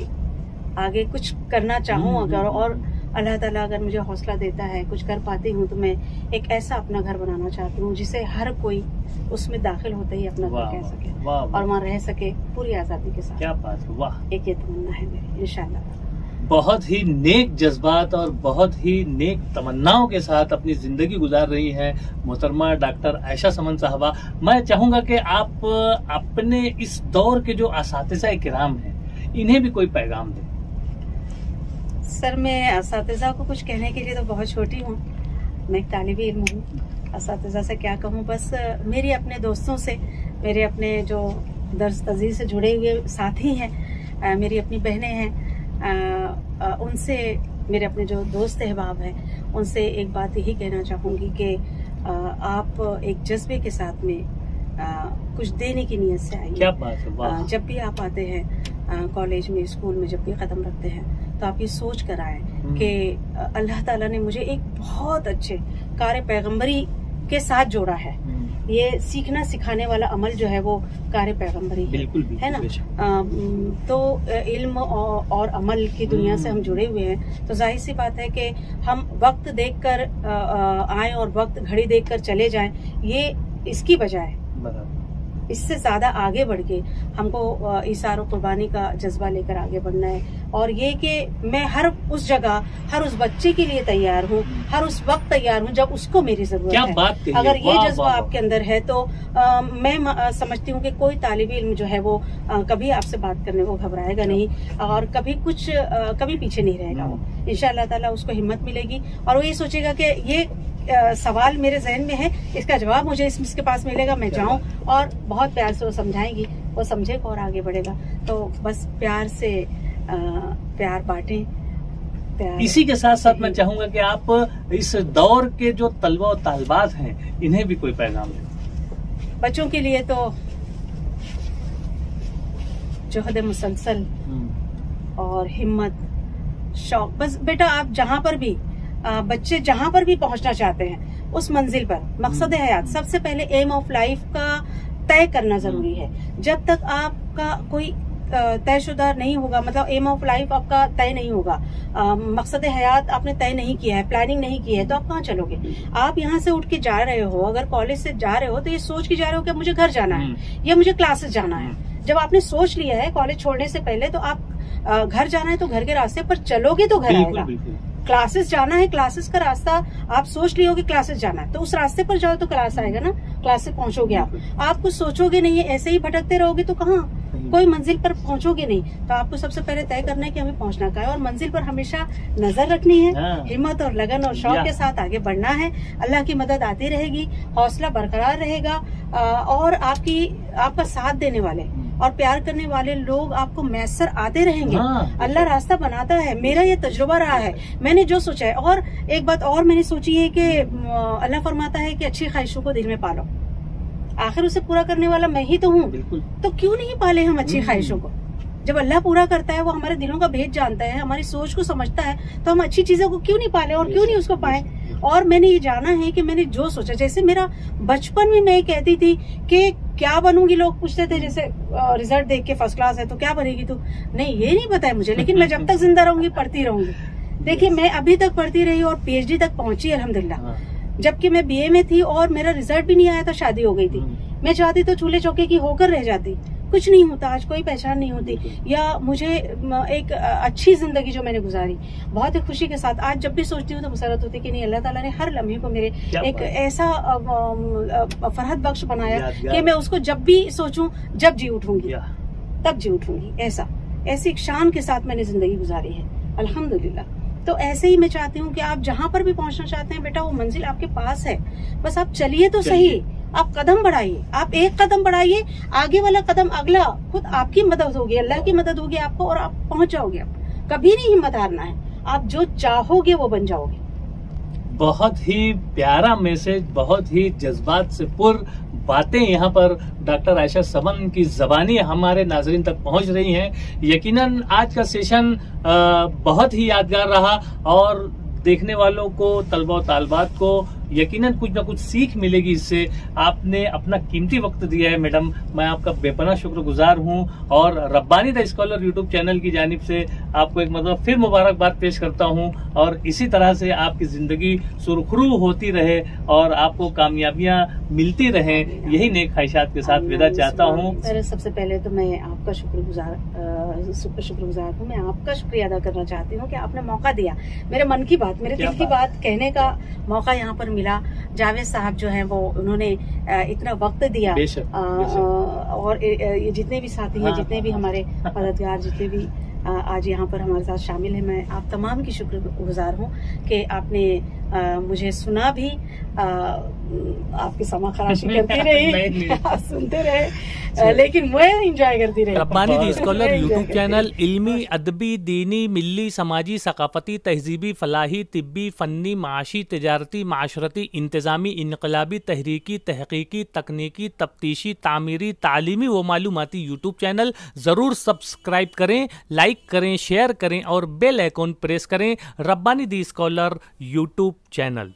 आगे कुछ करना चाहूँ अगर, और अल्लाह ताला अगर मुझे हौसला देता है, कुछ कर पाती हूँ, तो मैं एक ऐसा अपना घर बनाना चाहती हूँ जिसे हर कोई उसमें दाखिल होते ही अपना घर कह सके और वहाँ रह सके पूरी आजादी के साथ। क्या बात है, वाह। एक ये तमन्ना है मेरी, इंशाल्लाह। बहुत ही नेक जज्बात और बहुत ही नेक तमन्नाओं के साथ अपनी जिंदगी गुजार रही है मोहतरमा डॉक्टर आयशा समन साहबा। मैं चाहूंगा कि आप अपने इस दौर के जो असातिज़ा किराम हैं, इन्हें भी कोई पैगाम दें। सर, मैं असातिज़ा को कुछ कहने के लिए तो बहुत छोटी हूँ। मैं एक तालिब इल्म हूँ। असातिज़ा से क्या कहूँ, बस मेरे अपने दोस्तों से, मेरे अपने जो दर्स तज़ीर से जुड़े हुए साथी हैं, मेरी अपनी बहनें हैं, उनसे, मेरे अपने जो दोस्त अहबाब हैं, उनसे एक बात यही कहना चाहूँगी कि आप एक जज्बे के साथ में कुछ देने की नीयत से आइए। क्या बात है, वाह। जब भी आप आते हैं कॉलेज में, स्कूल में, जब भी कदम रखते हैं, तो आप ये सोच कर आए कि अल्लाह ताला ने मुझे एक बहुत अच्छे कार पैगंबरी के साथ जोड़ा है। ये सीखना सिखाने वाला अमल जो है वो कार पैगंबरी है ना। तो इल्म और अमल की दुनिया से हम जुड़े हुए हैं, तो जाहिर सी बात है कि हम वक्त देखकर आए और वक्त घड़ी देखकर चले जाएं, ये इसकी बजाय इससे ज्यादा आगे बढ़ के हमको इसार और कुर्बानी का जज्बा लेकर आगे बढ़ना है। और ये कि मैं हर उस जगह, हर उस बच्चे के लिए तैयार हूँ, हर उस वक्त तैयार हूँ जब उसको मेरी जरूरत है। बात अगर ये जज्बा आपके अंदर है तो मैं समझती हूँ कि कोई तालिब इल्म जो है वो कभी आपसे बात करने को घबराएगा नहीं और कभी पीछे नहीं रहेगा। वो इंशाअल्लाह ताला उसको हिम्मत मिलेगी और वो ये सोचेगा कि ये सवाल मेरे जहन में है, इसका जवाब मुझे इसके पास मिलेगा, मैं जाऊं, और बहुत प्यार से वो समझाएंगी, वो समझेगा और आगे बढ़ेगा। तो बस प्यार से प्यार बांटें, प्यार। इसी के साथ साथ मैं चाहूंगा कि आप इस दौर के जो तलबा और तालिबात हैं, इन्हें भी कोई पैगाम दें। बच्चों के लिए तो जोहद मुसलसल और हिम्मत, शौक। बस बेटा, आप जहाँ पर भी, बच्चे जहाँ पर भी पहुंचना चाहते हैं, उस मंजिल पर, मकसद हयात, सबसे पहले एम ऑफ लाइफ का तय करना जरूरी है। जब तक आपका कोई तयशुदा नहीं होगा, मतलब एम ऑफ लाइफ आपका तय नहीं होगा, मकसद हयात आपने तय नहीं किया है, प्लानिंग नहीं की है, तो आप कहाँ चलोगे। आप यहाँ से उठ के जा रहे हो, अगर कॉलेज से जा रहे हो तो ये सोच के जा रहे हो कि मुझे घर जाना है या मुझे क्लासेस जाना है। जब आपने सोच लिया है कॉलेज छोड़ने से पहले, तो आप घर जाना है तो घर के रास्ते पर चलोगे तो घर आएगा। क्लासेस जाना है, क्लासेस का रास्ता आप सोच लियो कि क्लासेस जाना है, तो उस रास्ते पर जाओ तो क्लास आएगा ना, क्लास से पहुंचोगे आप कुछ सोचोगे नहीं, ऐसे ही भटकते रहोगे तो कहाँ कोई मंजिल पर पहुंचोगे नहीं। तो आपको सबसे पहले तय करना है कि हमें पहुंचना कहाँ है, और मंजिल पर हमेशा नजर रखनी है, हिम्मत और लगन और शौक के साथ आगे बढ़ना है। अल्लाह की मदद आती रहेगी, हौसला बरकरार रहेगा, और आपका साथ देने वाले और प्यार करने वाले लोग आपको मैसर आते रहेंगे। अल्लाह रास्ता बनाता है, मेरा ये तजुर्बा रहा है, मैंने जो सोचा है। और एक बात और मैंने सोची है कि अल्लाह फरमाता है कि अच्छी ख्वाहिशों को दिल में पालो, आखिर उसे पूरा करने वाला मैं ही तो हूँ, तो क्यों नहीं पाले हम अच्छी ख्वाहिशों को। जब अल्लाह पूरा करता है, वो हमारे दिलों का भेद जानता है, हमारी सोच को समझता है, तो हम अच्छी चीजों को क्यों नहीं पाले और क्यों नहीं उसको पाए। और मैंने ये जाना है कि मैंने जो सोचा, जैसे मेरा बचपन में मैं कहती थी कि क्या बनूंगी, लोग पूछते थे जैसे रिजल्ट देख के फर्स्ट क्लास है तो क्या बनेगी तू, नहीं ये नहीं पता है मुझे, लेकिन मैं जब तक जिंदा रहूंगी पढ़ती रहूंगी। देखिए मैं अभी तक पढ़ती रही और PhD तक पहुंची अल्हम्दुलिल्लाह। जबकि मैं BA में थी और मेरा रिजल्ट भी नहीं आया था, शादी हो गई थी। मैं चाहती तो चूल्हे चौके की होकर रह जाती, कुछ नहीं होता, आज कोई पहचान नहीं होती, या मुझे एक अच्छी जिंदगी जो मैंने गुजारी बहुत ही खुशी के साथ, आज जब भी सोचती हूँ तो मुसरत होती कि नहीं, अल्लाह ताला ने हर लम्हे को मेरे एक ऐसा फरहत बख्श बनाया कि मैं उसको जब भी सोचूं जब जी उठूंगी तब जी उठूंगी। ऐसी एक शान के साथ मैंने जिंदगी गुजारी है अल्हम्दुलिल्लाह। तो ऐसे ही मैं चाहती हूँ कि आप जहाँ पर भी पहुँचना चाहते हैं बेटा, वो मंजिल आपके पास है, बस आप चलिए तो सही, आप कदम बढ़ाइए, आप एक कदम बढ़ाइए, आगे वाला कदम अगला खुद आपकी मदद होगी, अल्लाह की मदद होगी आपको, और आप पहुंच जाओगे। आप कभी नहीं हिम्मत हारना है, आप जो चाहोगे वो बन जाओगे। बहुत ही प्यारा मैसेज, बहुत ही जज्बात से पुर बातें यहाँ पर डॉक्टर आयशा समन की ज़बानी हमारे नाजरीन तक पहुँच रही हैं। यकीनन आज का सेशन बहुत ही यादगार रहा और देखने वालों को, तलबा और तालबात को यकीनन कुछ ना कुछ सीख मिलेगी इससे। आपने अपना कीमती वक्त दिया है मैडम, मैं आपका बेपनाह शुक्रगुजार हूं और Rabbani the scholar YouTube channel की जानिब से आपको एक मतलब फिर मुबारकबाद पेश करता हूं और इसी तरह से आपकी जिंदगी सुरखरू होती रहे और आपको कामयाबियां मिलती रहें, यही नेक ख्वाहिशात के साथ विदा चाहता हूँ। सबसे पहले तो मैं आपका शुक्रगुजार हूँ, मैं आपका शुक्रिया अदा करना चाहती हूँ कि आपने मौका दिया, मेरे मन की बात, मेरे दिल की बात कहने का मौका यहाँ पर मिला। जावेद साहब जो हैं वो उन्होंने इतना वक्त दिया, और ये जितने भी साथी हैं, जितने भी हमारे मददगार, जितने भी आज यहाँ पर हमारे साथ शामिल हैं, मैं आप तमाम की शुक्रगुजार हूँ कि आपने मुझे सुना भी, आपकी समा खराशी करती रही, आप सुनते रहे, लेकिन मैं एंजॉय करती रही। Rabbani the scholar YouTube channel इल्मी, अदबी, दीनी, मिल्ली, समाजी, सकाफती, तहजीबी, फलाही, तिब्बी, फ़न्नी, माशी, तिजारती, माशरती, इंतज़ामी, इनकलाबी, तहरीकी, तहकीकी, तकनीकी, तफ्तीशी, तामीरी, तालीमी व मालूमाती यूट्यूब चैनल ज़रूर सब्सक्राइब करें, लाइक करें, शेयर करें और बेल आइकॉन प्रेस करें। Rabbani the scholar YouTube channel.